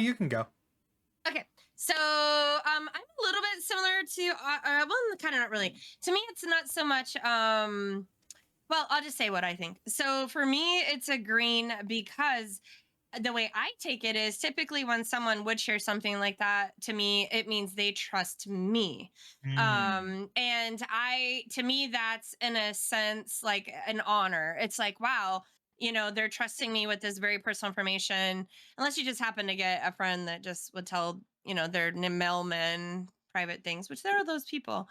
You can go. Okay, so I'm a little bit similar to well, kind of not really. To me, it's not so much. Well, I'll just say what I think. So for me, it's a green because the way I take it is typically when someone would share something like that to me, it means they trust me. And to me, that's in a sense like an honor. It's like, wow, they're trusting me with this very personal information. Unless you just happen to get a friend that just would tell, their mailman private things, which there are those people.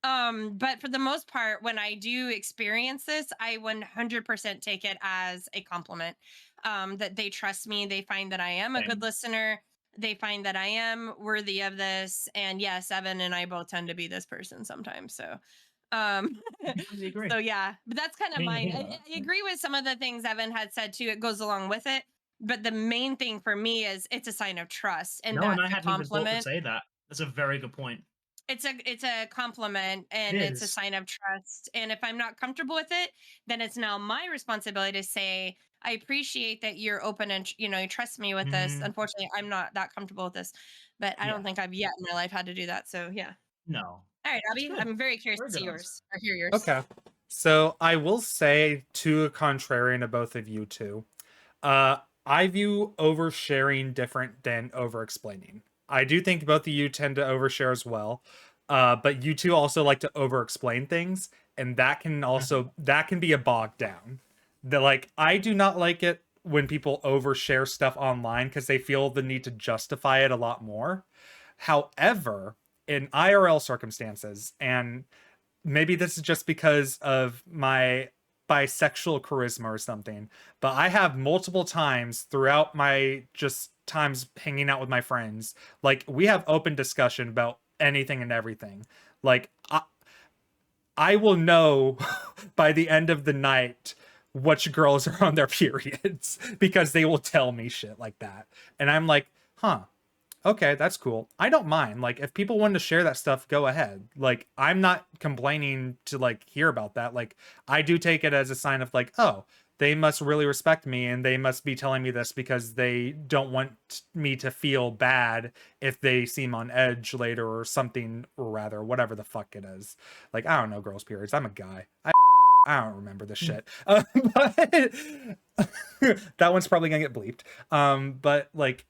But for the most part, when I do experience this, I 100% take it as a compliment. That they trust me, they find that I am a good listener, they find that I am worthy of this. And yes, Evan and I both tend to be this person sometimes. So Completely agree. so yeah, but that's kind of mine. I agree with some of the things Evan had said too. It goes along with it. But the main thing for me is it's a sign of trust. And No, and I that's a hadn't even thought to compliment. say that. That's a very good point. It's a compliment, and It it's a is. sign of trust. And if I'm not comfortable with it, then it's now my responsibility to say, I appreciate that you're open and you trust me with this. Unfortunately, I'm not that comfortable with this, but I don't think I've yet in my life had to do that. So yeah. No. All right, Abby, good. I'm very curious Very to see good yours or hear yours. Okay. So I will say, to a contrarian of both of you two, I view oversharing different than over-explaining. I do think both of you tend to overshare as well, but you two also like to over-explain things, and that can be a bog down. I do not like it when people overshare stuff online because they feel the need to justify it a lot more. However, in IRL circumstances, and maybe this is just because of my bisexual charisma or something, but I have multiple times throughout my just times hanging out with my friends, like we have open discussion about anything and everything. Like I will know by the end of the night which girls are on their periods because they will tell me shit like that. And I'm like, huh, okay, that's cool. I don't mind. Like, if people want to share that stuff, go ahead. Like, I'm not complaining to like hear about that. Like, I do take it as a sign of like, oh, they must really respect me and they must be telling me this because they don't want me to feel bad if they seem on edge later or something, or rather, whatever the fuck it is. Like, I don't know girls' periods. I'm a guy. I don't remember this shit. But that one's probably gonna get bleeped. But like,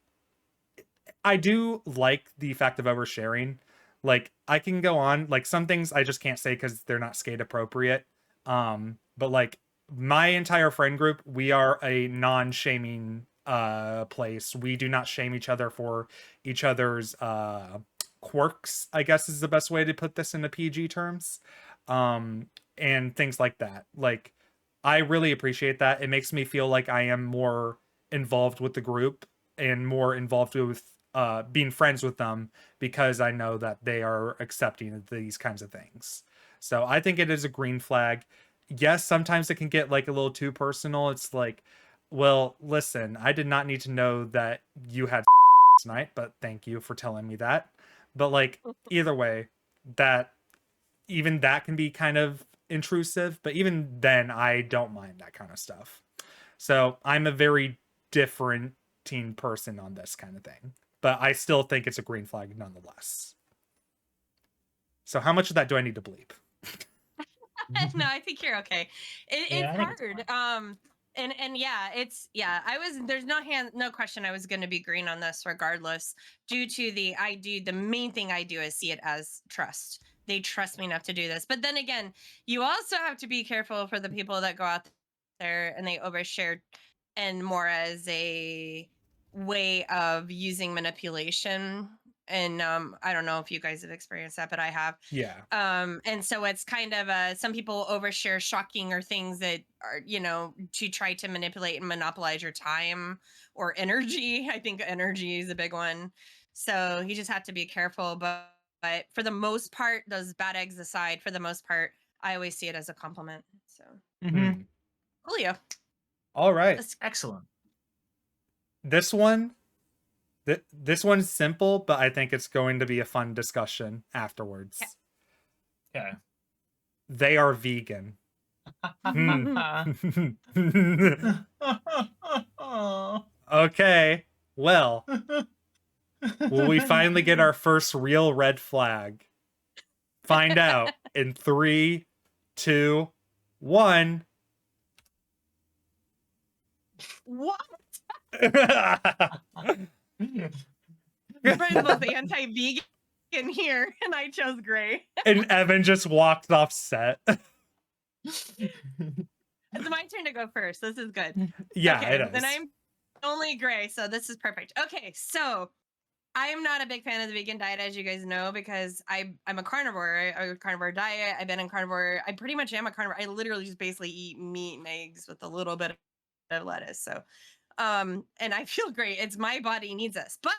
I do like the fact of oversharing. Like, I can go on, like, some things I just can't say because they're not skate appropriate. But like my entire friend group, we are a non-shaming place. We do not shame each other for each other's quirks, I guess is the best way to put this into PG terms. And things like that. Like, I really appreciate that. It makes me feel like I am more involved with the group and more involved with being friends with them because I know that they are accepting these kinds of things. So I think it is a green flag. Yes, sometimes it can get like a little too personal. It's like, well, listen, I did not need to know that you had tonight, but thank you for telling me that. But like, either way, that even that can be kind of intrusive, but even then I don't mind that kind of stuff. So I'm a very different teen person on this kind of thing, but I still think it's a green flag nonetheless. So how much of that do I need to bleep? No, I think you're okay. It's hard. And yeah, there's no question I was going to be green on this regardless, due to the main thing I do is see it as trust. They trust me enough to do this. But then again, you also have to be careful for the people that go out there and they overshare, and more as a way of using manipulation. And I don't know if you guys have experienced that, but I have. Yeah. And so it's kind of some people overshare shocking or things that are, to try to manipulate and monopolize your time or energy. I think energy is a big one. So you just have to be careful. But for the most part, those bad eggs aside, for the most part, I always see it as a compliment. So Julio. All right. Excellent. This one's simple, but I think it's going to be a fun discussion afterwards. Okay. They are vegan. Okay, well, will we finally get our first real red flag? Find out in 3, 2, 1. What? And Brian's most anti-vegan here, and I chose gray. Evan just walked off set. It's my turn to go first. This is good. Yeah, okay, it is. then I'm only gray, so this is perfect. Okay, so I am not a big fan of the vegan diet, as you guys know, because I'm a carnivore. I a carnivore diet. I've been in carnivore. I pretty much am a carnivore. I literally just basically eat meat and eggs with a little bit of lettuce. So, and I feel great. It's my body needs this, but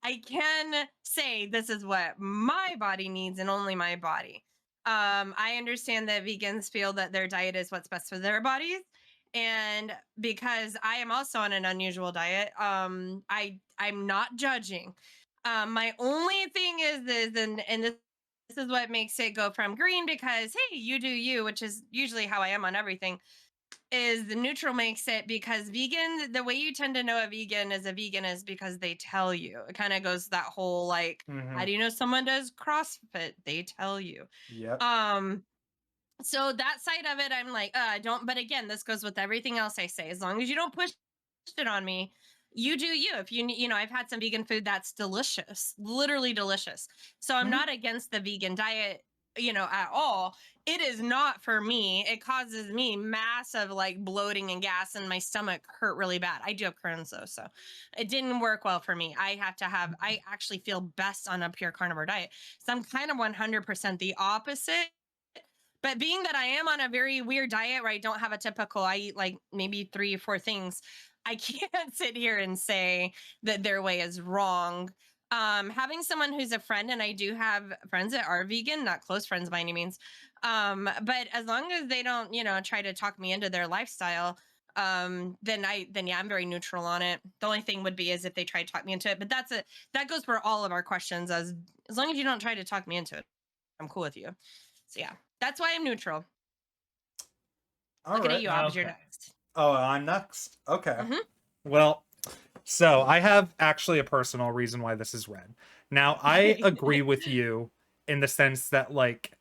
I can say this is what my body needs and only my body. I understand that vegans feel that their diet is what's best for their bodies. And because I am also on an unusual diet, I'm not judging. My only thing is this, and this is what makes it go from green because hey, you do you, which is usually how I am on everything. Is the neutral makes it because vegan, the way you tend to know a vegan is because they tell you. It kind of goes that whole like, how do you know someone does CrossFit? They tell you. Yep. So that side of it, I'm like, don't. But again, this goes with everything else I say. As long as you don't push it on me, you do you. If you know, I've had some vegan food that's delicious, literally delicious. So I'm not against the vegan diet, at all. It is not for me. It causes me massive like bloating and gas, and my stomach hurt really bad. I do have Crohn's though, so it didn't work well for me. I actually feel best on a pure carnivore diet. So I'm kind of 100% the opposite. But being that I am on a very weird diet where I don't have a typical, I eat like maybe 3 or 4 things, I can't sit here and say that their way is wrong. Having someone who's a friend, and I do have friends that are vegan, not close friends by any means. But as long as they don't, try to talk me into their lifestyle, then yeah, I'm very neutral on it. The only thing would be is if they try to talk me into it. But that goes for all of our questions. As long as you don't try to talk me into it, I'm cool with you. So yeah, that's why I'm neutral. Looking at you, Obby, you're next. Oh, I'm next. Okay. Mhm. Well, so I have actually a personal reason why this is red. Now, I agree with you in the sense that like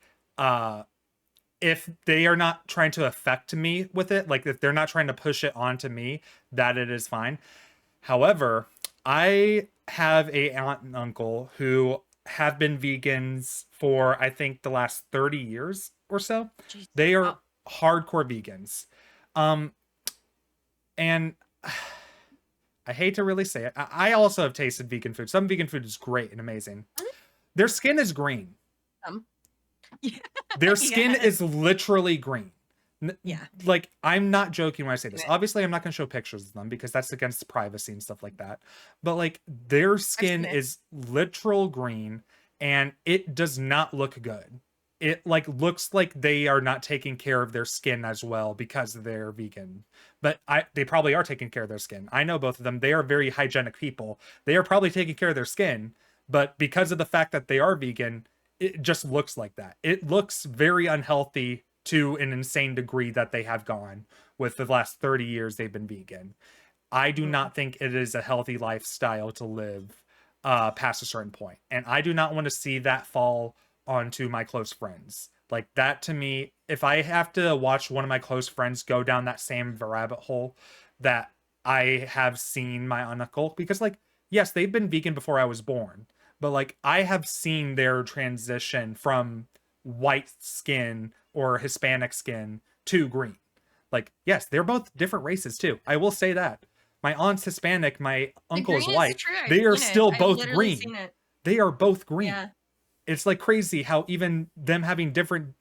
if they are not trying to affect me with it, like if they're not trying to push it onto me, that it is fine. However, I have a aunt and uncle who have been vegans for I think the last 30 years or so. Jeez. They are Wow. hardcore vegans. And I hate to really say it. I also have tasted vegan food. Some vegan food is great and amazing. Their skin is green. Their skin is literally green. Yeah. Like, I'm not joking when I say this. Obviously, I'm not going to show pictures of them because that's against privacy and stuff like that. But, like, their skin is literal green and it does not look good. It, like, looks like they are not taking care of their skin as well because they're vegan. But they probably are taking care of their skin. I know both of them. They are very hygienic people. They are probably taking care of their skin. But because of the fact that they are vegan, it just looks like that. It looks very unhealthy to an insane degree that they have gone with the last 30 years they've been vegan. I do not think it is a healthy lifestyle to live past a certain point. And I do not want to see that fall onto my close friends. Like that to me, if I have to watch one of my close friends go down that same rabbit hole that I have seen my uncle, because like, yes, they've been vegan before I was born, but like I have seen their transition from white skin or Hispanic skin to green. Like, yes, they're both different races too. I will say that. My aunt's Hispanic, my uncle is white. They are still both green. They are both green. Yeah. It's like crazy how even them having different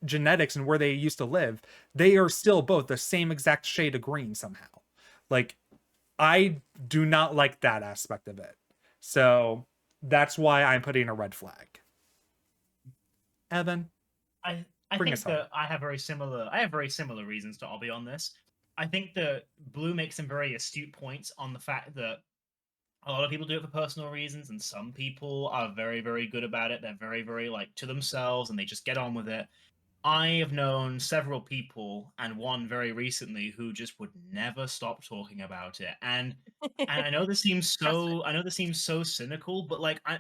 genetics and where they used to live, they are still both the same exact shade of green somehow. Like, I do not like that aspect of it. So that's why I'm putting a red flag. Evan, I bring think us home. that I have very similar reasons to Obby on this. I think that Blue makes some very astute points on the fact that a lot of people do it for personal reasons, and some people are very, very good about it. They're very, very like to themselves, and they just get on with it. I have known several people, and one very recently, who just would never stop talking about it. And I know this seems so cynical, but like I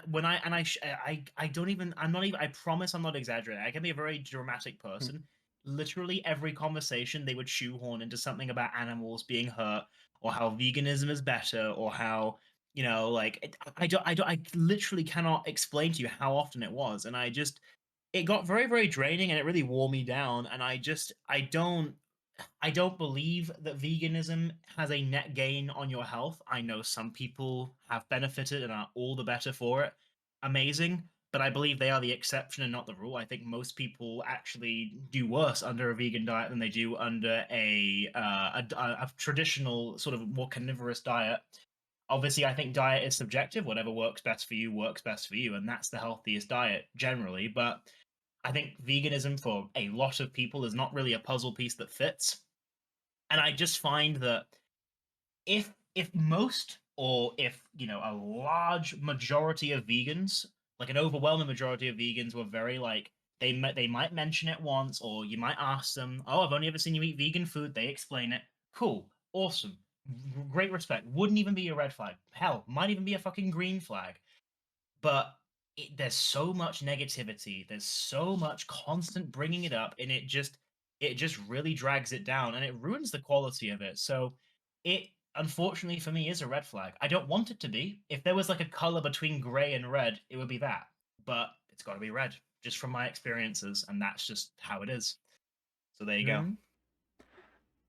don't even I'm not even I promise I'm not exaggerating. I can be a very dramatic person. Literally every conversation they would shoehorn into something about animals being hurt, or how veganism is better, or how like I literally cannot explain to you how often it was, and it got very, very draining, and it really wore me down. And I don't believe that veganism has a net gain on your health. I know some people have benefited and are all the better for it. Amazing. But I believe they are the exception and not the rule. I think most people actually do worse under a vegan diet than they do under a traditional sort of more carnivorous diet. Obviously, I think diet is subjective. Whatever works best for you, and that's the healthiest diet generally. But I think veganism for a lot of people is not really a puzzle piece that fits. And I just find that if most, or if a large majority of vegans, like an overwhelming majority of vegans, were very like they might mention it once, or you might ask them, "Oh, I've only ever seen you eat vegan food." They explain it. Cool, awesome, great respect. Wouldn't even be a red flag. Hell, might even be a fucking green flag. But there's so much negativity, there's so much constant bringing it up, and it just really drags it down, and it ruins the quality of it. So it, unfortunately for me, is a red flag. I don't want it to be. If there was like a color between gray and red, it would be that. But it's got to be red, just from my experiences, and that's just how it is. So there you go.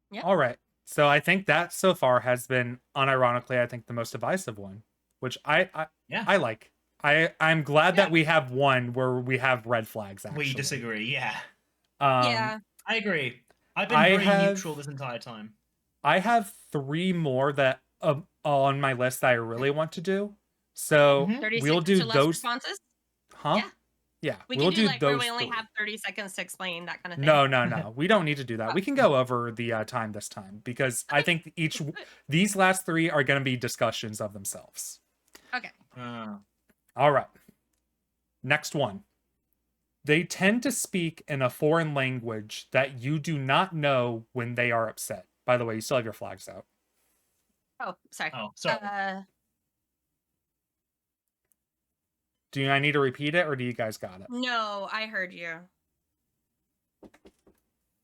Yeah. All right. So I think that so far has been, unironically, I think the most divisive one, which Yeah. I like. I'm glad Yeah. that we have one where we have red flags. Actually, We disagree. Yeah, Yeah. I agree. I've been I very have- neutral this entire time. I have 3 more that on my list that I really want to do. So Mhm. 30 we'll seconds do to less those. responses? Huh? Yeah. Yeah. We we'll can do like where we those only 3. have 30 seconds to explain that kind of thing. No. We don't need to do that. We can go over the time this time, because I think these last 3 are going to be discussions of themselves. Okay. All right. Next one. They tend to speak in a foreign language that you do not know when they are upset. By the way, you still have your flags out. Oh, sorry. Oh, sorry. Do I need to repeat it, or do you guys got it? No, I heard you.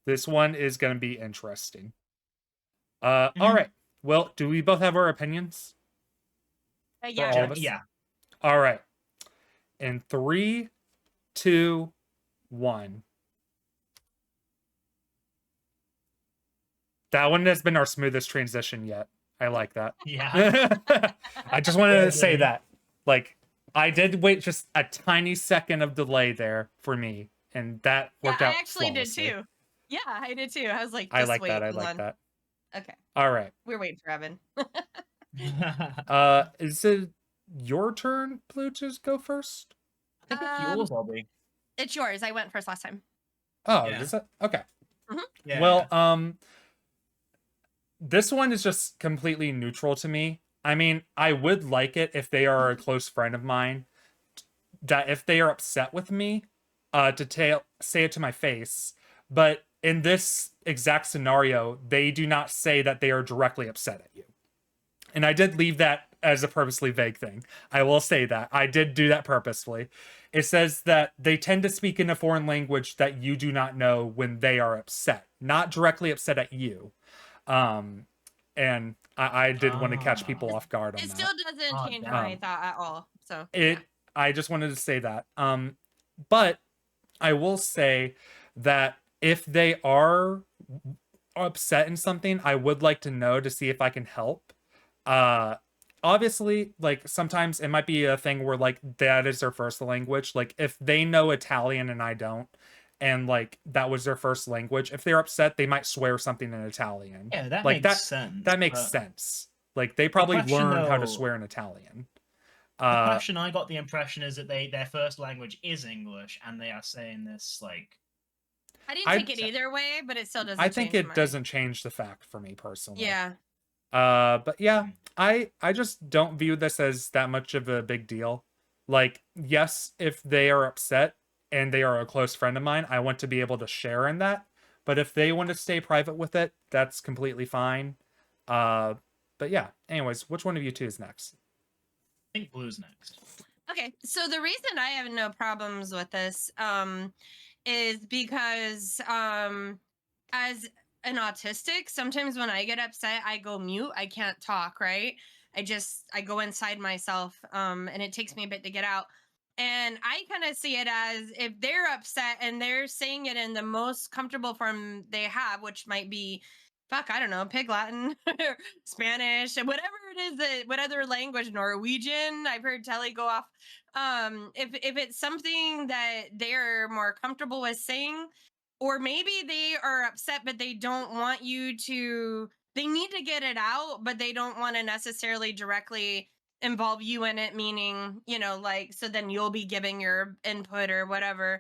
This one is going to be interesting. All right. Well, do we both have our opinions? Yeah. all of us? Yeah. All right. In 3, 2, 1. That one has been our smoothest transition yet. I like that. Yeah. I just wanted to Very say good. that. Like, I did wait just a tiny second of delay there for me, and that Yeah, worked I out actually did flawlessly. too. Yeah, I did too. I was like, I just like wait, that. I hold like on. that. Okay, All right. we're waiting for Evan. Is it your turn, Blue, to go first? I think it's yours, Obby. It's yours. I went first last time. Oh, Yeah. is it? Okay. Yeah. Well, this one is just completely neutral to me. I mean, I would like it if they are a close friend of mine, that if they are upset with me, to say it to my face. But in this exact scenario, they do not say that they are directly upset at you. And I did leave that as a purposely vague thing. I will say that. I did do that purposefully. It says that they tend to speak in a foreign language that you do not know when they are upset, not directly upset at you. And I did want to catch people off guard on It that. still doesn't change my thought at all. So I just wanted to say that. But I will say that if they are upset in something, I would like to know to see if I can help. Obviously, like, sometimes it might be a thing where, like, that is their first language. Like, if they know Italian and I don't, and like that was their first language, if they're upset, they might swear something in Italian. Yeah, that like makes sense. That makes sense. Like, they probably question, learned how to though- swear in Italian. The question I got the impression is that their first language is English, and they are saying this like. I didn't take it either way, but it still doesn't. I think change it doesn't change the fact for me personally. Yeah. But yeah, I just don't view this as that much of a big deal. Like, yes, if they are upset, and they are a close friend of mine, I want to be able to share in that. But if they want to stay private with it, that's completely fine. But yeah, anyways, which one of you two is next? I think Blue's next. Okay, so the reason I have no problems with this is because as an autistic, sometimes when I get upset, I go mute. I can't talk, right? I go inside myself, and it takes me a bit to get out. And I kind of see it as if they're upset and they're saying it in the most comfortable form they have, which might be, fuck, I don't know, Pig Latin, Spanish, whatever it is, that what other language, Norwegian. I've heard Telly go off. If it's something that they're more comfortable with saying, or maybe they are upset but they don't want you to, they need to get it out but they don't want to necessarily directly involve you in it, meaning, like, so then you'll be giving your input or whatever.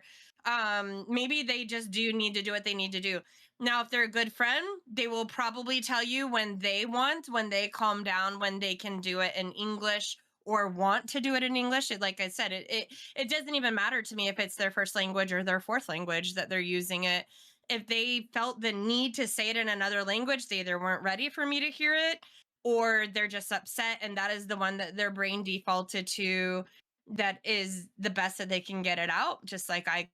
Maybe they just do need to do what they need to do. Now if they're a good friend, they will probably tell you when they calm down, when they can do it in English or want to do it in English. Like I said, it doesn't even matter to me if it's their first language or their fourth language that they're using it. If they felt the need to say it in another language, they either weren't ready for me to hear it or they're just upset, and that is the one that their brain defaulted to, that is the best that they can get it out, just like I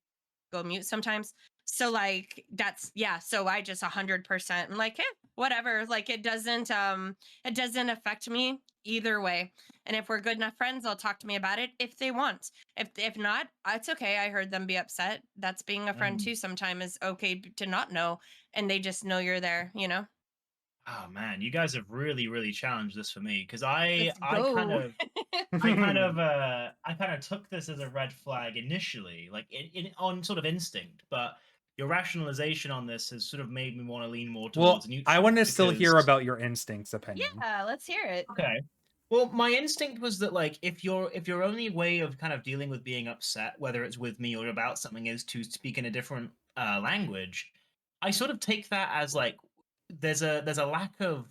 go mute sometimes. So like that's, yeah, so I just 100% I'm like, hey, whatever, like it doesn't affect me either way. And if we're good enough friends, they'll talk to me about it if they want. If not, it's okay. I heard them be upset. That's being a friend too. Sometimes is okay to not know, and they just know you're there, Oh man, you guys have really, really challenged this for me because Let's I kind go. of I kind of took this as a red flag initially, like on sort of instinct, but your rationalization on this has sort of made me want to lean more Well, towards neutral. I want to still hear because- about your instincts opinion. Yeah, let's hear it. Okay. Well, my instinct was that like if your only way of kind of dealing with being upset, whether it's with me or about something, is to speak in a different language, I sort of take that as like there's a lack of,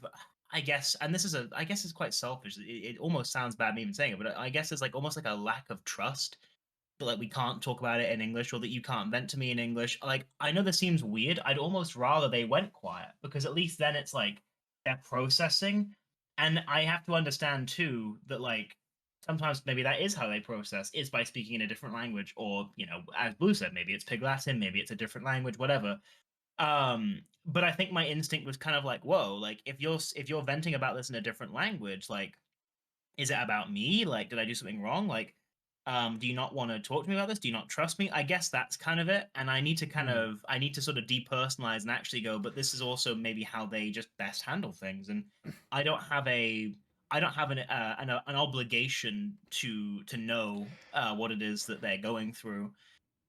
I guess, and I guess it's quite selfish. It almost sounds bad me even saying it, but I guess it's like almost like a lack of trust that like we can't talk about it in English or that you can't vent to me in English. Like I know this seems weird. I'd almost rather they went quiet because at least then it's like they're processing. And I have to understand too that like sometimes maybe that is how they process is by speaking in a different language, or as Blue said, maybe it's Pig Latin, maybe it's a different language, whatever. But I think my instinct was kind of like, whoa, like if you're venting about this in a different language, like is it about me? Like, did I do something wrong? Like, do you not want to talk to me about this? Do you not trust me? I guess that's kind of it. And I need to I need to sort of depersonalize and actually go, but this is also maybe how they just best handle things. And I don't have an obligation to know what it is that they're going through.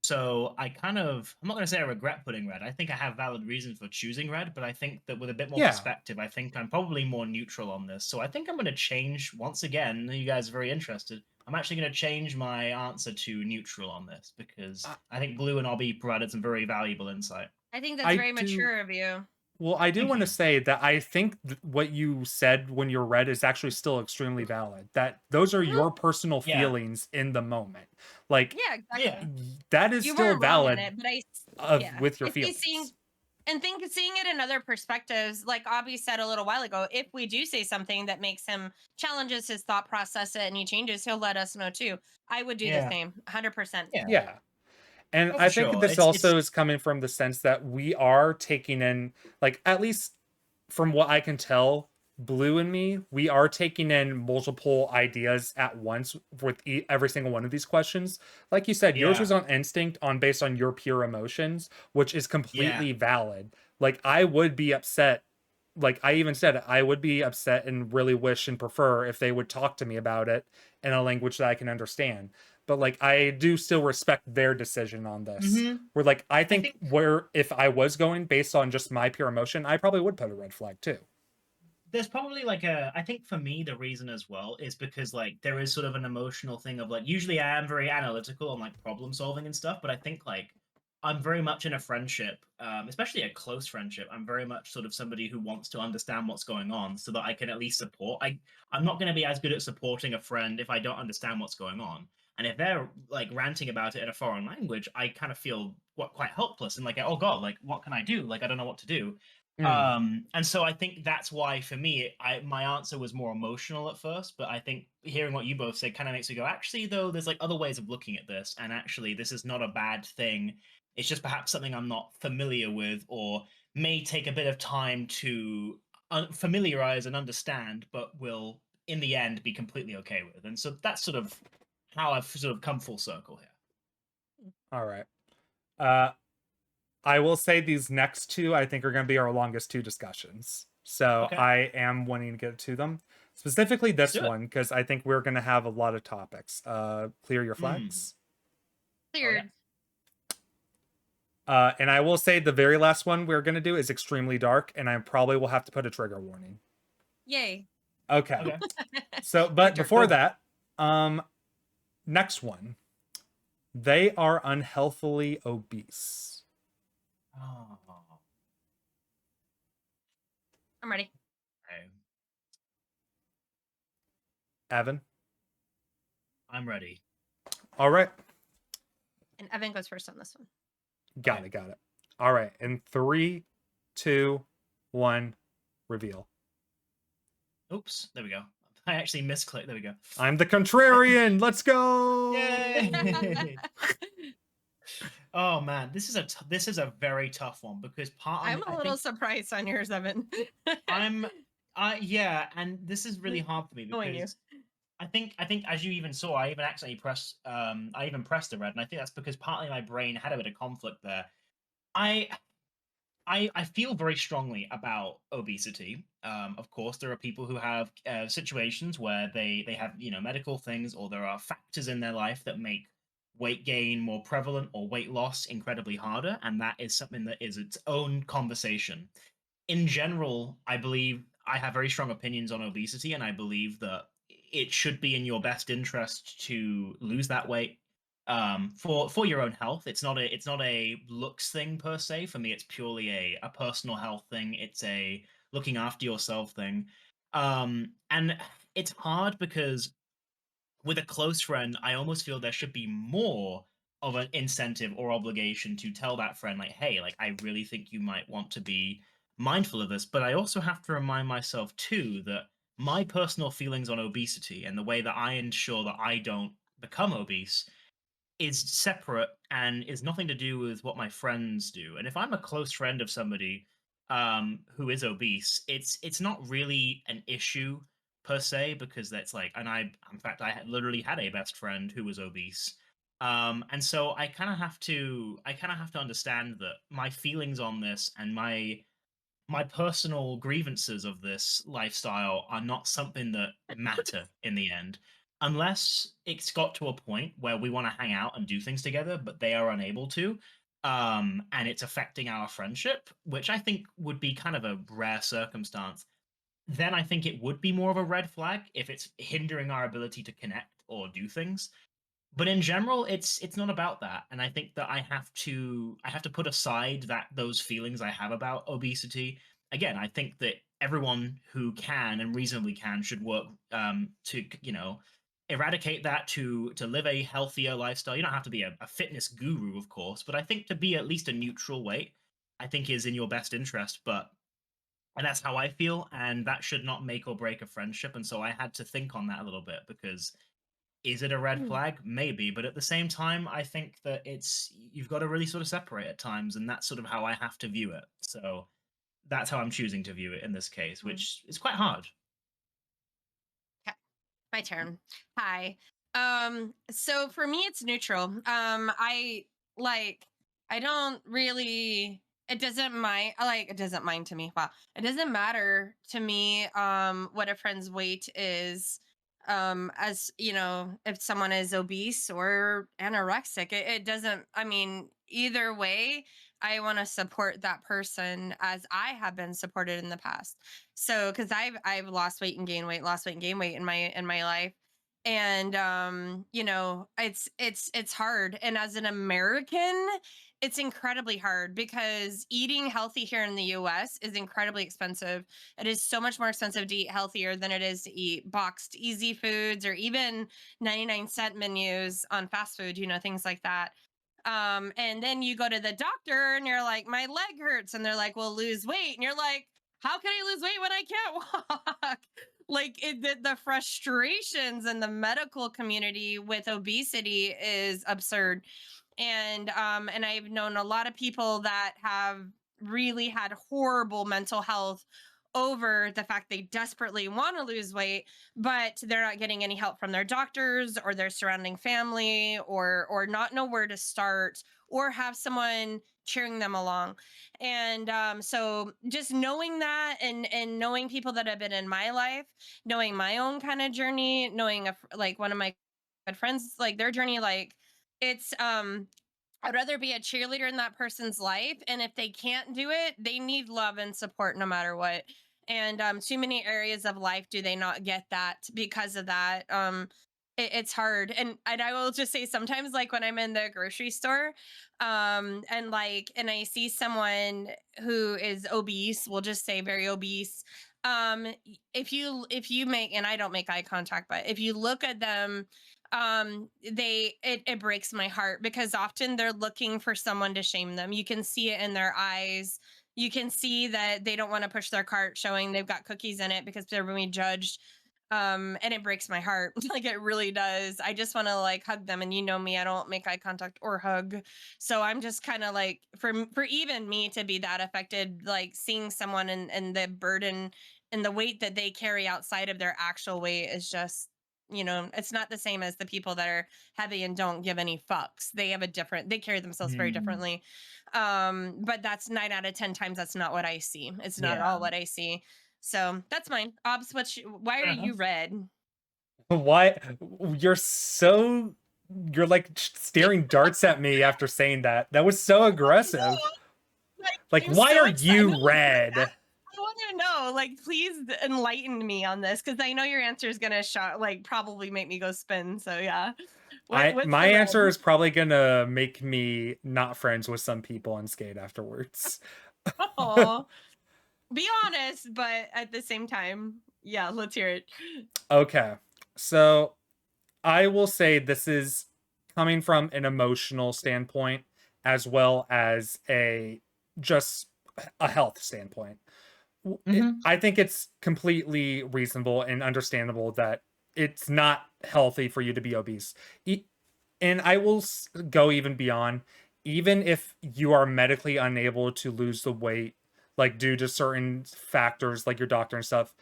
So I'm not going to say I regret putting red. I think I have valid reasons for choosing red, but I think that with a bit more Yeah. perspective, I think I'm probably more neutral on this. So I think I'm going to change once again. You guys are very interested. I'm actually going to change my answer to neutral on this because I think Blue and Obby provided some very valuable insight. I think that's I very do- mature of you. Well, I do Thank want to you. say that I think what you said when you're red is actually still extremely valid. That those are your personal Yeah. feelings in the moment. Like, Yeah, exactly. Yeah. that is You still weren't wrong in valid it, but with your I see feelings. seeing it in other perspectives, like Obby said a little while ago, if we do say something that makes him challenges his thought process and he changes, he'll let us know too. I would do the Yeah. same, 100%. Yeah. And Oh, I for think sure. this also is coming from the sense that we are taking in, like, at least from what I can tell, Blue and me, we are taking in multiple ideas at once with every single one of these questions. Like you said, yours Yeah. was on instinct, based on your pure emotions, which is completely Yeah. valid. Like, I would be upset. Like, I even said it, I would be upset and really wish and prefer if they would talk to me about it in a language that I can understand. But like, I do still respect their decision on this. Mhm. Where like, I think think- where if I was going based on just my pure emotion, I probably would put a red flag too. There's probably like I think for me the reason as well is because like there is sort of an emotional thing of like usually I am very analytical and like problem solving and stuff, but I think like I'm very much in a friendship, especially a close friendship. I'm very much sort of somebody who wants to understand what's going on so that I can at least support. I'm not going to be as good at supporting a friend if I don't understand what's going on. And if they're like ranting about it in a foreign language, I kind of feel quite helpless and like, oh God, like what can I do? Like I don't know what to do. And so I think that's why for me, my answer was more emotional at first, but I think hearing what you both said kind of makes me go, actually, though, there's like other ways of looking at this, and actually, this is not a bad thing. It's just perhaps something I'm not familiar with, or may take a bit of time to familiarize and understand, but will in the end be completely okay with. And so that's sort of how I've sort of come full circle here. All right. I will say these next two I think are going to be our longest two discussions. So Okay. I am wanting to get to them. Specifically this Do it. one, because I think we're going to have a lot of topics. Clear your flags. Cleared. And I will say the very last one we're going to do is extremely dark, and I probably will have to put a trigger warning. Yay. Okay. Okay. So, but turn. before that, next one. They are unhealthily obese. Oh. I'm ready. Okay. Evan? I'm ready. All right. And Evan goes first on this one. Got it. All right. In 3, 2, 1, reveal. Oops. There we go. I actually misclicked. There we go. I'm the contrarian. Let's go. Yay! Oh man, this is a very tough one because I'm a little surprised on yours, Evan. yeah, and this is really hard for me Knowing you. because I think as you even saw, I even accidentally pressed the red, and I think that's because partly my brain had a bit of conflict there. I feel very strongly about obesity. Of course, there are people who have situations where they have medical things, or there are factors in their life that make weight gain more prevalent or weight loss incredibly harder, and that is something that is its own conversation. In general, I believe I have very strong opinions on obesity, and I believe that it should be in your best interest to lose that weight for your own health. It's not a looks thing per se. For me, it's purely a personal health thing. It's a looking after yourself thing. And it's hard because with a close friend, I almost feel there should be more of an incentive or obligation to tell that friend, like, hey, like, I really think you might want to be mindful of this. But I also have to remind myself, too, that my personal feelings on obesity and the way that I ensure that I don't become obese is separate and is nothing to do with what my friends do. And if I'm a close friend of somebody who is obese, it's not really an issue per se, because that's like, and in fact I literally had a best friend who was obese. And so I kind of have to understand that my feelings on this and my personal grievances of this lifestyle are not something that matter in the end, unless it's got to a point where we want to hang out and do things together, but they are unable to. And it's affecting our friendship, which I think would be kind of a rare circumstance. Then I think it would be more of a red flag if it's hindering our ability to connect or do things. But in general, it's not about that, and I think that I have to put aside those feelings I have about obesity. Again, I think that everyone who can and reasonably can should work to eradicate that, to live a healthier lifestyle. You don't have to be a fitness guru, of course, but I think to be at least a neutral weight, I think is in your best interest. And that's how I feel, and that should not make or break a friendship. And so I had to think on that a little bit, because is it a red flag? Maybe, but at the same time, I think that you've got to really sort of separate at times, and that's sort of how I have to view it. So that's how I'm choosing to view it in this case, which is quite hard. My turn. Hi. So for me it's neutral. I don't really, it doesn't mind, it doesn't mind to me. Wow. It doesn't matter to me what a friend's weight is. As you know, if someone is obese or anorexic, it doesn't, I mean, either way, I want to support that person as I have been supported in the past. So because I've lost weight and gained weight, lost weight and gained weight in my life. And you know, it's hard. And as an American, it's incredibly hard because eating healthy here in the US is incredibly expensive. It is so much more expensive to eat healthier than it is to eat boxed easy foods or even 99-cent menus on fast food, things like that. And then you go to the doctor and you're like, my leg hurts. And they're like, well, lose weight. And you're like, how can I lose weight when I can't walk? Like the frustrations in the medical community with obesity is absurd. And I've known a lot of people that have really had horrible mental health over the fact they desperately want to lose weight, but they're not getting any help from their doctors or their surrounding family, or not know where to start or have someone cheering them along. And so just knowing that, and knowing people that have been in my life, knowing my own kind of journey, knowing like one of my good friends, like their journey, like it's I'd rather be a cheerleader in that person's life. And if they can't do it, they need love and support no matter what. And too many areas of life do they not get that because of that. It's hard. And I will just say sometimes, like when I'm in the grocery store, and I see someone who is obese, we'll just say very obese. If you make, and I don't make eye contact, but if you look at them, it breaks my heart because often they're looking for someone to shame them. You can see it in their eyes. You can see that they don't want to push their cart showing they've got cookies in it because they're being judged. And it breaks my heart. Like it really does. I just want to like hug them, and me, I don't make eye contact or hug. So I'm just kind of like, for even me to be that affected, like seeing someone and the burden and the weight that they carry outside of their actual weight is just, it's not the same as the people that are heavy and don't give any fucks. They carry themselves very differently. But that's 9 out of 10 times that's not what I see. It's not at all what I see. So that's mine. Obs, why are you red? Why you're like staring darts at me after saying that. That was so aggressive. Like, why are you red? I want to know, like, please enlighten me on this, because I know your answer is gonna probably make me go spin. So yeah. My answer is probably gonna make me not friends with some people in Skade afterwards. Oh, be honest, but at the same time, yeah, let's hear it. Okay, so I will say this is coming from an emotional standpoint as well as just a health standpoint. I think it's completely reasonable and understandable that it's not healthy for you to be obese. And I will go even beyond. Even if you are medically unable to lose the weight, like due to certain factors, like your doctor and stuff,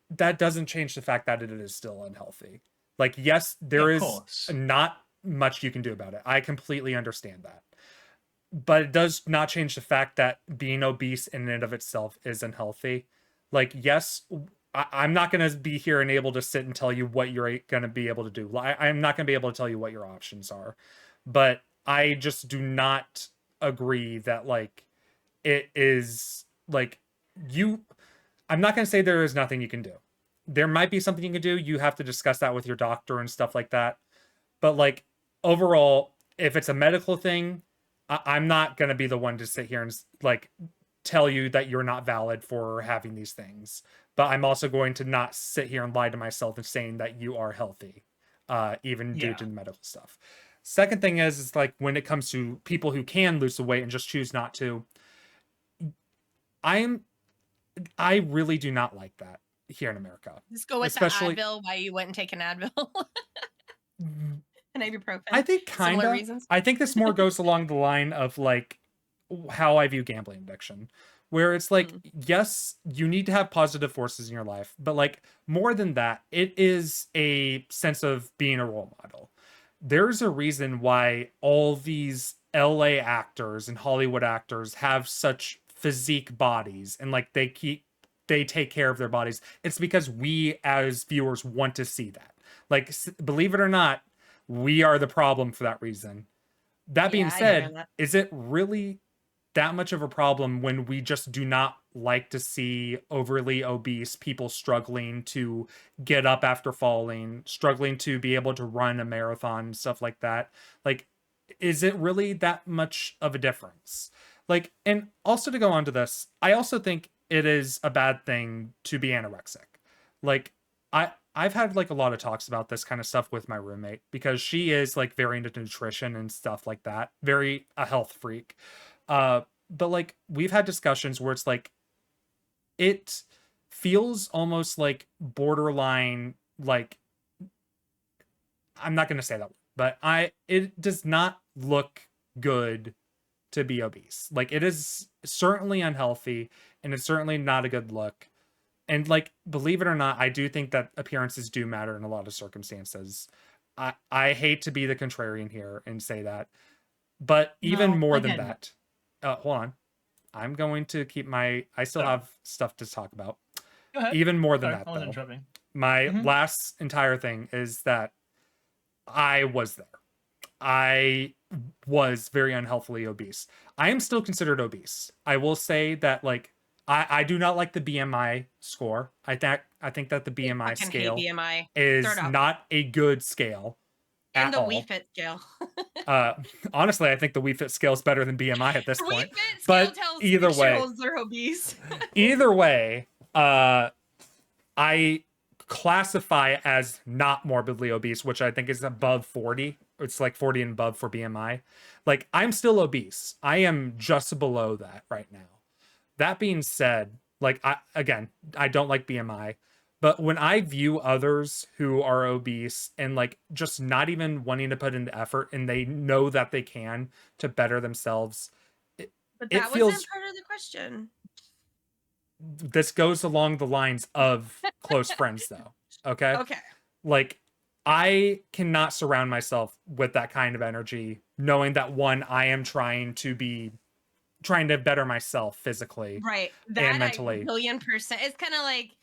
that doesn't change the fact that it is still unhealthy. Like, yes, there is not much you can do about it. I completely understand that. But it does not change the fact that being obese in and of itself is unhealthy. Like, yes, I'm not going to be here and able to sit and tell you what you're going to be able to do. I'm not going to be able to tell you what your options are. But I just do not agree that, like, it is, like, I'm not going to say there is nothing you can do. There might be something you can do. You have to discuss that with your doctor and stuff like that. But, like, overall, if it's a medical thing, I'm not going to be the one to sit here and like tell you that you're not valid for having these things. But I'm also going to not sit here and lie to myself and saying that you are healthy, even due to the medical stuff. Second thing is like when it comes to people who can lose the weight and just choose not to, I really do not like that here in America. Just go with the Advil. Why you wouldn't take an Advil? And ibuprofen. I think kind of. I think this more goes along the line of like how I view gambling addiction, where it's like, yes, you need to have positive forces in your life, but like more than that, it is a sense of being a role model. There's a reason why all these LA actors and Hollywood actors have such physique bodies and like they take care of their bodies. It's because we as viewers want to see that. Like, believe it or not, we are the problem for that reason. That being said, is it really that much of a problem when we just do not like to see overly obese people struggling to get up after falling, struggling to be able to run a marathon, stuff like that? Like, is it really that much of a difference? Like, and also to go on to this, I also think it is a bad thing to be anorexic. Like, I've had like a lot of talks about this kind of stuff with my roommate because she is like very into nutrition and stuff like that, very a health freak. But like we've had discussions where it's like it feels almost like borderline like I'm not going to say that, but it does not look good to be obese. Like it is certainly unhealthy and it's certainly not a good look. And like believe it or not, I do think that appearances do matter in a lot of circumstances. I hate to be the contrarian here and say that, but even No, more I than get it. that, hold on. I'm going to keep my I still Sorry. have stuff to talk about. Go ahead. Even more than Sorry, that I was though. interrupting. My Mhm. last entire thing is that I was there. I was very unhealthily obese. I am still considered obese. I will say that like I do not like the BMI score. I think that the I BMI fucking hate scale BMI. Throw is it out. not a good scale And at the Wii all. Fit scale. Honestly, I think the Wii Fit scale is better than BMI at this The Wii point. Fit scale But tells either way, 6-year-olds they're obese. either way, I classify as not morbidly obese, which I think is above 40. It's like 40 and above for BMI. Like I'm still obese. I am just below that right now. That being said, like I don't like BMI, but when I view others who are obese and like just not even wanting to put in the effort and they know that they can to better themselves, But it that feels wasn't part of the question. this goes along the lines of close friends though. Okay? Okay. Like I cannot surround myself with that kind of energy knowing that one I am trying to better myself physically Right. and That I mentally. billion%. It's kind of like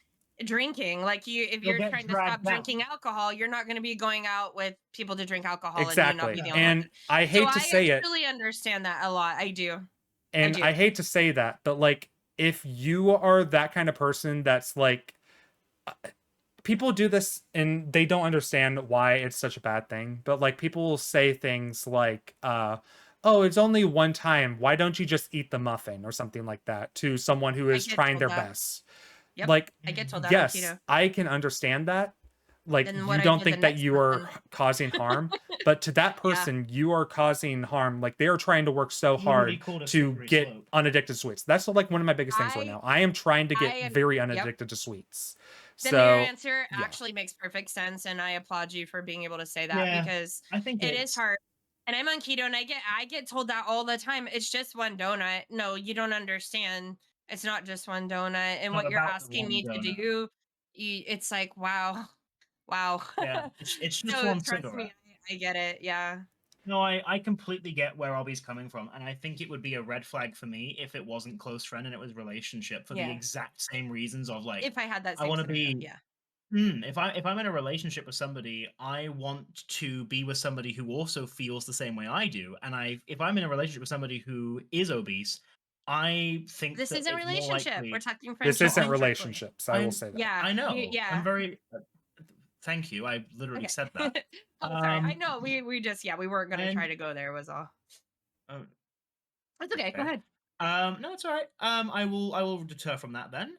drinking. Like if You'll you're get trying to stop dragged down. drinking alcohol, you're not going to be going out with people to drink alcohol and you not be Exactly. the only one. And I So hate to I say it, actually understand that a lot. I do. and I hate to say that, but like if you are that kind of person that's like people do this and they don't understand why it's such a bad thing, but like people will say things like oh, it's only one time, why don't you just eat the muffin or something like that to someone who I is get trying told their that. best. Yep. Like I get told that on yes, keto. I can understand that. Like Then you what I don't do the think that next you are person. causing harm, but to that Yeah. person you are causing harm. Like they are trying to work so Literally hard called a to slippery get slope. unaddicted to sweets. That's like one of my biggest things right now. I am trying to get very Yep. unaddicted to sweets. Then your So answer yeah, actually makes perfect sense, and I applaud you for being able to say that Yeah, because I think it is it's hard. And I'm on keto, and I get told that all the time. It's just one donut. No, you don't understand. It's not just one donut. And not what you're about the asking one me to donut. do, it's like wow, wow. Yeah, it's just So one trust me, cigarette. I get it. Yeah, No, I completely get where Obby's coming from, and I think it would be a red flag for me if it wasn't close friend and it was relationship for the yeah. exact same reasons of like If I had that I same want to scenario, be yeah, if I'm in a relationship with somebody, I want to be with somebody who also feels the same way I do. And if I'm in a relationship with somebody who is obese, I think this that isn't it's more relationship. We're likely. talking this friendship isn't and strictly. relationships. I will say that. Yeah, I know. I'm yeah. very thank you. I literally Okay. said that. Oh, sorry. I Um know we just we weren't gonna try and to go there was all. oh, It's okay. Go okay. ahead. No, it's all right. I will deter from that then.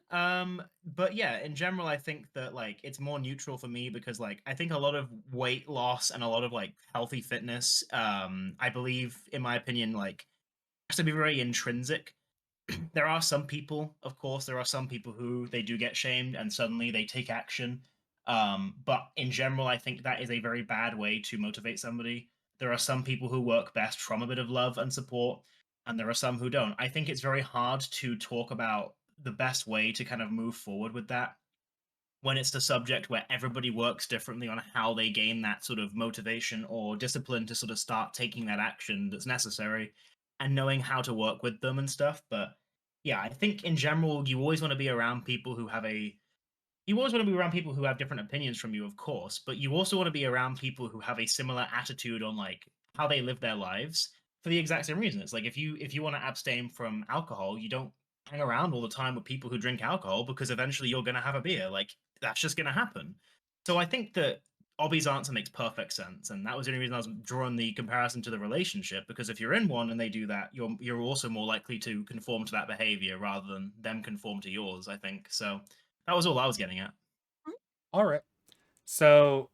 But yeah, in general, I think that like it's more neutral for me because like I think a lot of weight loss and a lot of like healthy fitness, I believe, in my opinion, like has to be very intrinsic. There are some people, of course, there are some people who they do get shamed and suddenly they take action. But in general, I think that is a very bad way to motivate somebody. There are some people who work best from a bit of love and support, and there are some who don't. I think it's very hard to talk about the best way to kind of move forward with that when it's the subject where everybody works differently on how they gain that sort of motivation or discipline to sort of start taking that action that's necessary and knowing how to work with them and stuff. But yeah, I think in general, you always want to be around people who have a you always want to be around people who have different opinions from you, of course, but you also want to be around people who have a similar attitude on like how they live their lives for the exact same reason. It's like if you want to abstain from alcohol, you don't hang around all the time with people who drink alcohol because eventually you're going to have a beer. Like that's just going to happen. So I think that Obby's answer makes perfect sense, and that was the only reason I was drawing the comparison to the relationship. Because if you're in one and they do that, you're also more likely to conform to that behavior rather than them conform to yours. I think so. That was all I was getting at. All right. So,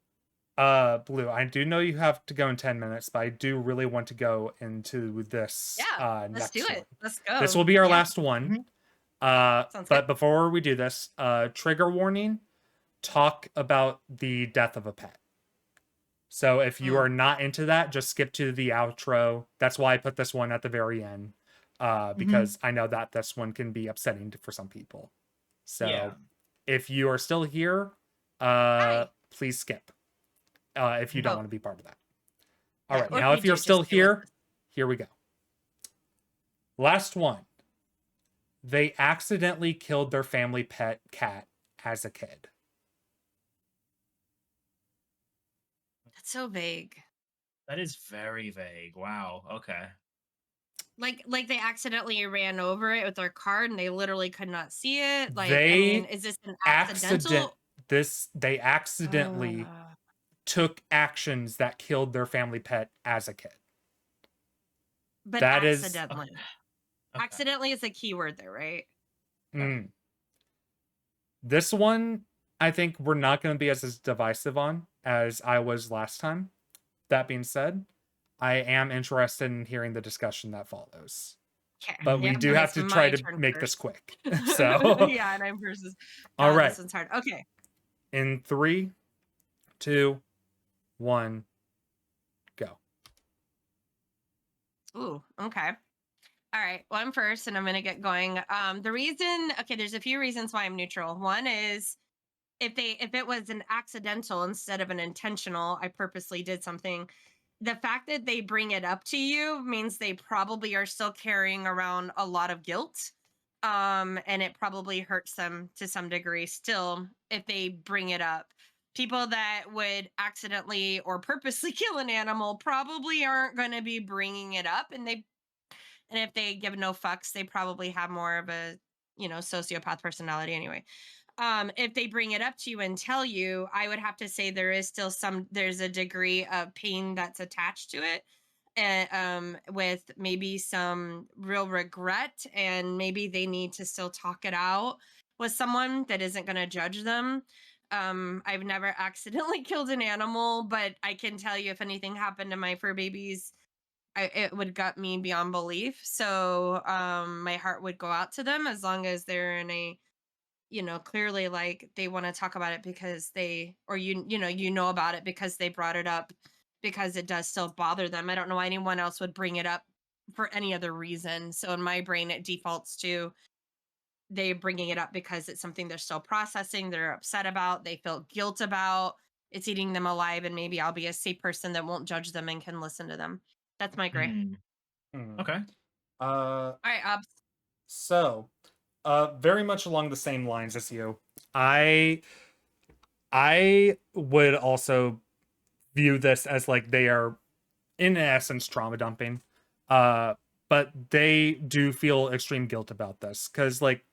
Blue, I do know you have to go in 10 minutes, but I do really want to go into this Yeah, let's next do it. one. Let's go. This will be our Yeah. last one. Sounds But good. before we do this, trigger warning, talk about the death of a pet. So if you are not into that, just skip to the outro. That's why I put this one at the very end, because I know that this one can be upsetting for some people. So Yeah. if you are still here, Hi. please skip if you don't Oh. want to be part of that. All Yeah, right, or now if if you you're do, still just stay with here, us. here we go. Last one. They accidentally killed their family pet cat as a kid. That's so vague. That is very vague. Wow. Okay. Like they accidentally ran over it with their car and they literally could not see it. Like, I They mean, is this an accidental? They accidentally took actions that killed their family pet as a kid. But That is accidentally. Okay. Accidentally is a key word there, right? This one, I think we're not going to be as divisive on as I was last time. That being said, I am interested in hearing the discussion that follows. Okay. But we do have to try to make this quick. So yeah, and I'm versus. All right. This one's hard. Okay. In 3, 2, 1, go. Ooh, okay. All right. Well, I'm first and I'm going to get going. The reason, okay, there's a few reasons why I'm neutral. One is if it was an accidental instead of an intentional, I purposely did something. The fact that they bring it up to you means they probably are still carrying around a lot of guilt. And it probably hurts them to some degree still if they bring it up. People that would accidentally or purposely kill an animal probably aren't going to be bringing it up, and if they give no fucks, they probably have more of a, sociopath personality anyway. If they bring it up to you and tell you, I would have to say there's a degree of pain that's attached to it. And with maybe some real regret, and maybe they need to still talk it out with someone that isn't going to judge them. I've never accidentally killed an animal, but I can tell you if anything happened to my fur babies, it would gut me beyond belief. So my heart would go out to them as long as they're in a, clearly like they want to talk about it because you know about it because they brought it up, because it does still bother them. I don't know why anyone else would bring it up for any other reason. So in my brain, it defaults to they bringing it up because it's something they're still processing, they're upset about, they feel guilt about, it's eating them alive, and maybe I'll be a safe person that won't judge them and can listen to them. That's my gray. Okay. All right, Obs. So, very much along the same lines as you. I would also view this as like they are in essence trauma dumping. But they do feel extreme guilt about this cuz like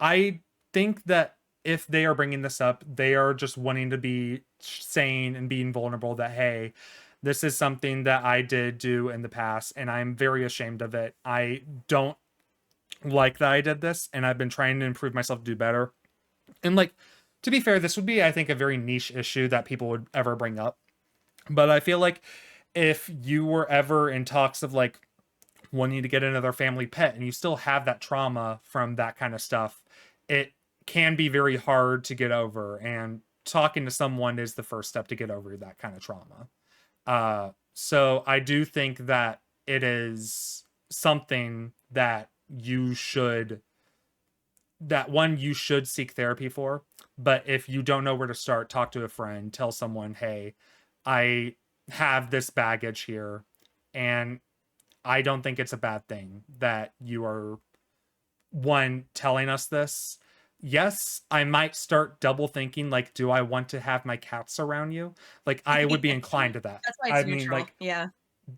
I think that if they are bringing this up, they are just wanting to be saying and being vulnerable that, hey, this is something that I did do in the past and I'm very ashamed of it. I don't like that I did this and I've been trying to improve myself to do better. And like, to be fair, this would be, I think, a very niche issue that people would ever bring up. But I feel like if you were ever in talks of like wanting to get another family pet and you still have that trauma from that kind of stuff, it can be very hard to get over, and talking to someone is the first step to get over that kind of trauma. So I do think that it is something that you should seek therapy for. But if you don't know where to start, talk to a friend, tell someone, hey, I have this baggage here, and I don't think it's a bad thing that you are telling us this. Yes, I might start double thinking, like, do I want to have my cats around you? Like, I would be inclined to that. That's why I it's mean, neutral. like, Yeah.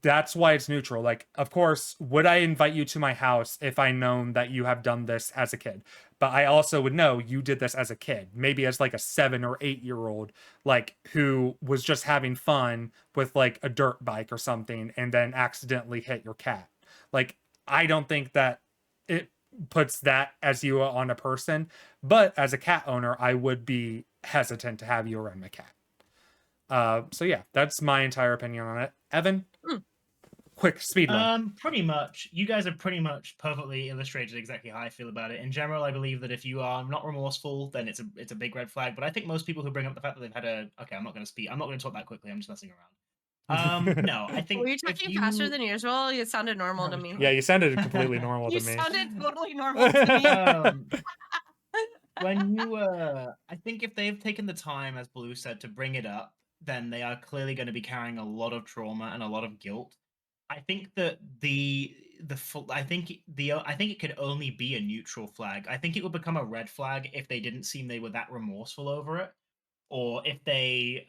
that's why it's neutral. Like, of course, would I invite you to my house if I known that you have done this as a kid? But I also would know you did this as a kid, maybe as like a 7 or 8 year old, like who was just having fun with like a dirt bike or something and then accidentally hit your cat. Like, I don't think that it puts that as you on a person, but as a cat owner, I would be hesitant to have you around my cat. So yeah, that's my entire opinion on it. Evan, Mm. quick speed run. Pretty much. You guys have pretty much perfectly illustrated exactly how I feel about it. In general, I believe that if you are not remorseful, then it's a big red flag. But I think most people who bring up the fact that they've had a okay, I'm not going to speak. I'm not going to talk that quickly. I'm just messing around. No, I think Were you if talking you faster than usual? It sounded normal I to was me. Yeah, you sounded completely normal You to me. sounded totally normal to me. when you I think if they've taken the time, as Blue said, to bring it up, then they are clearly going to be carrying a lot of trauma and a lot of guilt. I think that I think it could only be a neutral flag. I think it would become a red flag if they didn't seem they were that remorseful over it, or if they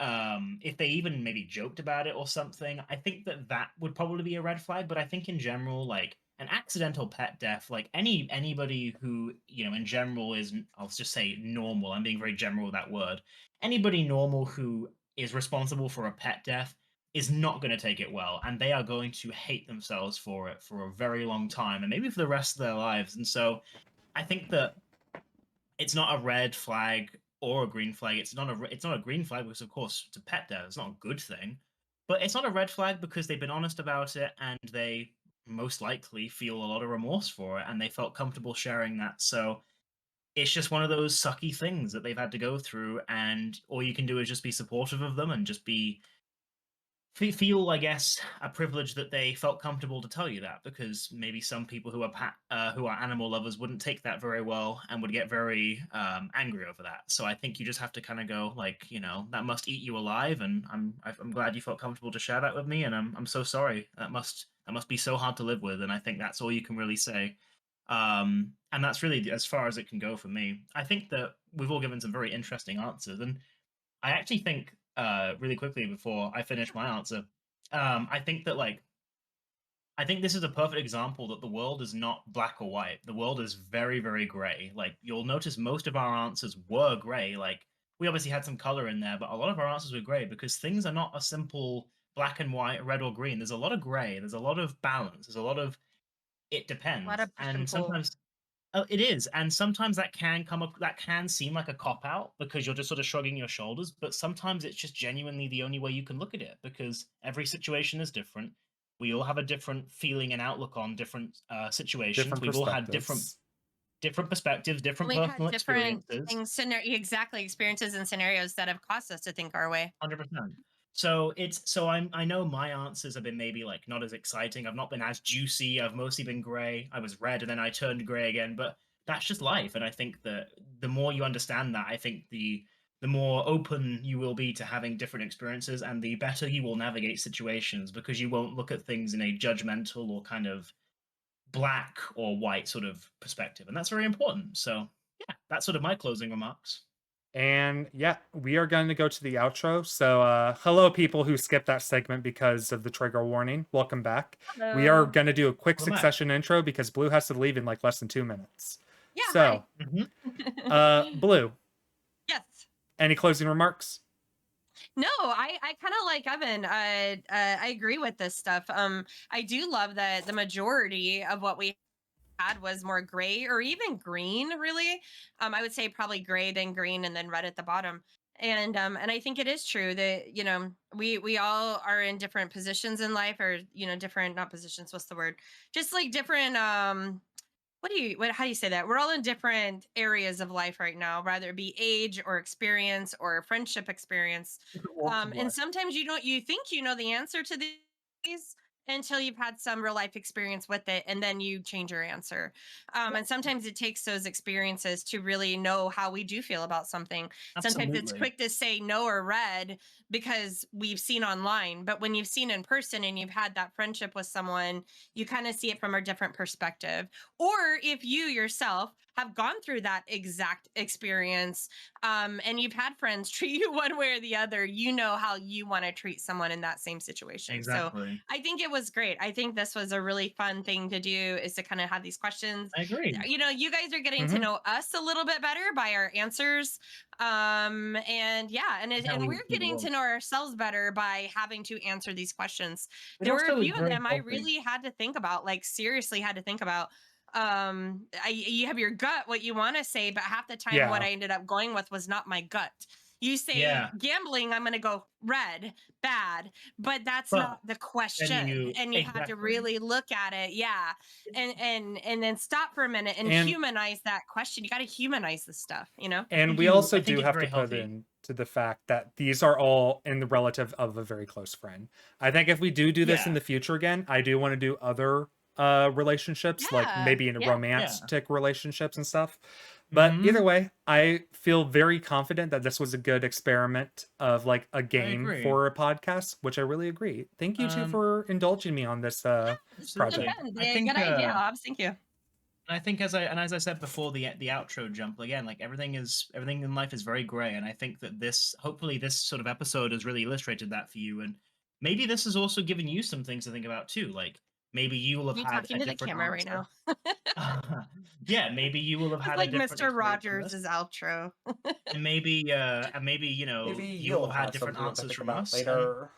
even maybe joked about it or something. I think that that would probably be a red flag. But I think in general, like an accidental pet death, like anybody who, you know, in general is, I'll just say normal, I'm being very general with that word, anybody normal who is responsible for a pet death is not going to take it well, and they are going to hate themselves for it for a very long time, and maybe for the rest of their lives. And so I think that it's not a red flag or a green flag. It's not a green flag because, of course, it's a pet death. It's not a good thing, but it's not a red flag because they've been honest about it, and they most likely feel a lot of remorse for it, and they felt comfortable sharing that. So it's just one of those sucky things that they've had to go through, and all you can do is just be supportive of them and just feel, I guess, a privilege that they felt comfortable to tell you that, because maybe some people who are animal lovers wouldn't take that very well and would get very angry over that. So I think you just have to kind of go like, you know, that must eat you alive, and I'm glad you felt comfortable to share that with me, and I'm so sorry. That must be so hard to live with, and I think that's all you can really say. And that's really as far as it can go for me. I think that we've all given some very interesting answers, and I actually think, really quickly before I finish my answer, I think that I think this is a perfect example that the world is not black or white. The world is very, very gray. Like you'll notice most of our answers were gray. Like we obviously had some color in there, but a lot of our answers were gray because things are not a simple black and white, red or green. There's a lot of gray. There's a lot of balance. There's a lot of it A lot depends, of push and and pull. sometimes oh, it is, and sometimes that can come up. That can seem like a cop out because you're just sort of shrugging your shoulders. But sometimes it's just genuinely the only way you can look at it because every situation is different. We all have a different feeling and outlook on different situations. Different We've all had perspectives. different perspectives, And different we've had personal different experiences. things, exactly, experiences and scenarios that have caused us to think our way. 100%. So I know my answers have been maybe like not as exciting. I've not been as juicy. I've mostly been gray. I was red and then I turned gray again, but that's just life. And I think that the more you understand that, I think the more open you will be to having different experiences, and the better you will navigate situations because you won't look at things in a judgmental or kind of black or white sort of perspective. And that's very important. So yeah, that's sort of my closing remarks. And yeah, we are going to go to the outro. So, hello, people who skipped that segment because of the trigger warning. Welcome back. We are Hello. going to do a quick Welcome back. succession intro because Blue has to leave in like less than 2 minutes. Yeah, So, Blue, yes. any closing remarks? No, I kind of like Evan. I agree with this stuff. I do love that the majority of what we had was more gray or even green, really. I would say probably gray, then green, and then red at the bottom. And I think it is true that, you know, we all are in different positions in life, or, you know, different, not positions, what's the word? Just like different how do you say that? We're all in different areas of life right now, whether it be age or experience or friendship experience. Walks of And life. sometimes you think you know the answer to these until you've had some real life experience with it, and then you change your answer. And sometimes it takes those experiences to really know how we do feel about something. Sometimes it's Absolutely. quick to say no or red because we've seen online, but when you've seen in person and you've had that friendship with someone, you kind of see it from a different perspective. Or if you yourself have gone through that exact experience, and you've had friends treat you one way or the other, you know how you want to treat someone in that same situation. So Exactly. I think it was great. I think this was a really fun thing to do, is to kind of have these questions. I agree. You know, you guys are getting to Mhm. know us a little bit better by our answers. And yeah, How and we we're would do the getting to world. know ourselves better by having to answer these questions. It There were a also is few of very them I healthy. really had to think about, like seriously had to think about. You have your gut what you want to say, but half the time what Yeah. I ended up going with was not my gut. You say Yeah. gambling, I'm going to go red, bad, but that's But not the then question, and you have to exactly. really look at it. Yeah. And then stop for a minute and And humanize that question. You got to humanize the stuff, you know? and think we you- also I think do it's have to very put healthy. in to the fact that these are all in the relative of a very close friend. I think if we do this in Yeah. the future again, I do want to do other relationships, like Yeah. maybe in Yeah. romantic relationships and stuff. But Mhm. either way, I feel very confident that this was a good experiment of like a game agree. for a podcast, which I really agree. Thank you two for indulging me on this It's been Absolutely. project. fun. I think Good idea, Hobbs. Thank you. I think as I said before the outro jump again, like everything in life is very gray, and I think that hopefully this sort of episode has really illustrated that for you, and maybe this has also given you some things to think about too. Like maybe you will have You had talking a to the different camera right answer. now. Yeah, maybe you will have It's had a like different Mr. experience from this, Rogers' outro. and maybe you know Maybe you will you'll have had have different something to answers think from about us, and later.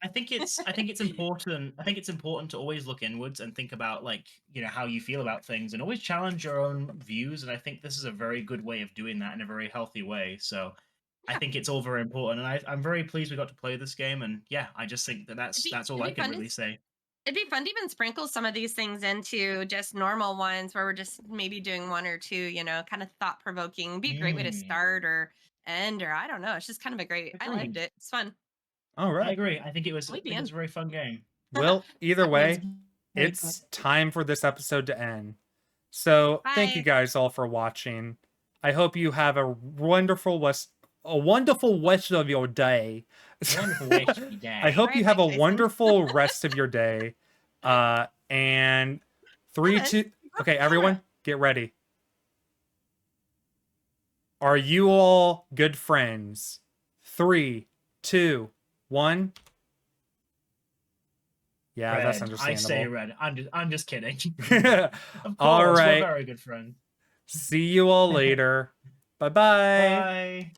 I think it's important. I think it's important to always look inwards and think about like how you feel about things, and always challenge your own views. And I think this is a very good way of doing that in a very healthy way. So I Yeah. think it's all very important, and I'm very pleased we got to play this game. And yeah, I just think that that's all I It'd be can fun to really say. It'd be fun to even sprinkle some of these things into just normal ones where we're just maybe doing one or two, kind of thought provoking. Be a great way to Mm, start or end, or I don't know. It's just kind of a great. I liked agreed. it. It's fun. All I right. agree. I think it was. I Leave think me it was in. a very fun game. Well, either Sounds way, very it's good. time for this episode to end. So thank you Bye. guys all for watching. I hope you have a wonderful rest of your day. Wonderful way to be I day. hope Right, you have Mike a Tyson. wonderful rest of your day. And 3, Evan, 2. you broke Okay, the everyone, camera. get ready. Are you all good friends? 3, 2, 1. Yeah, that's Red. I say understandable. red. I'm just kidding. Of All course, we're right. very good friends. See you all later. Bye bye. Bye.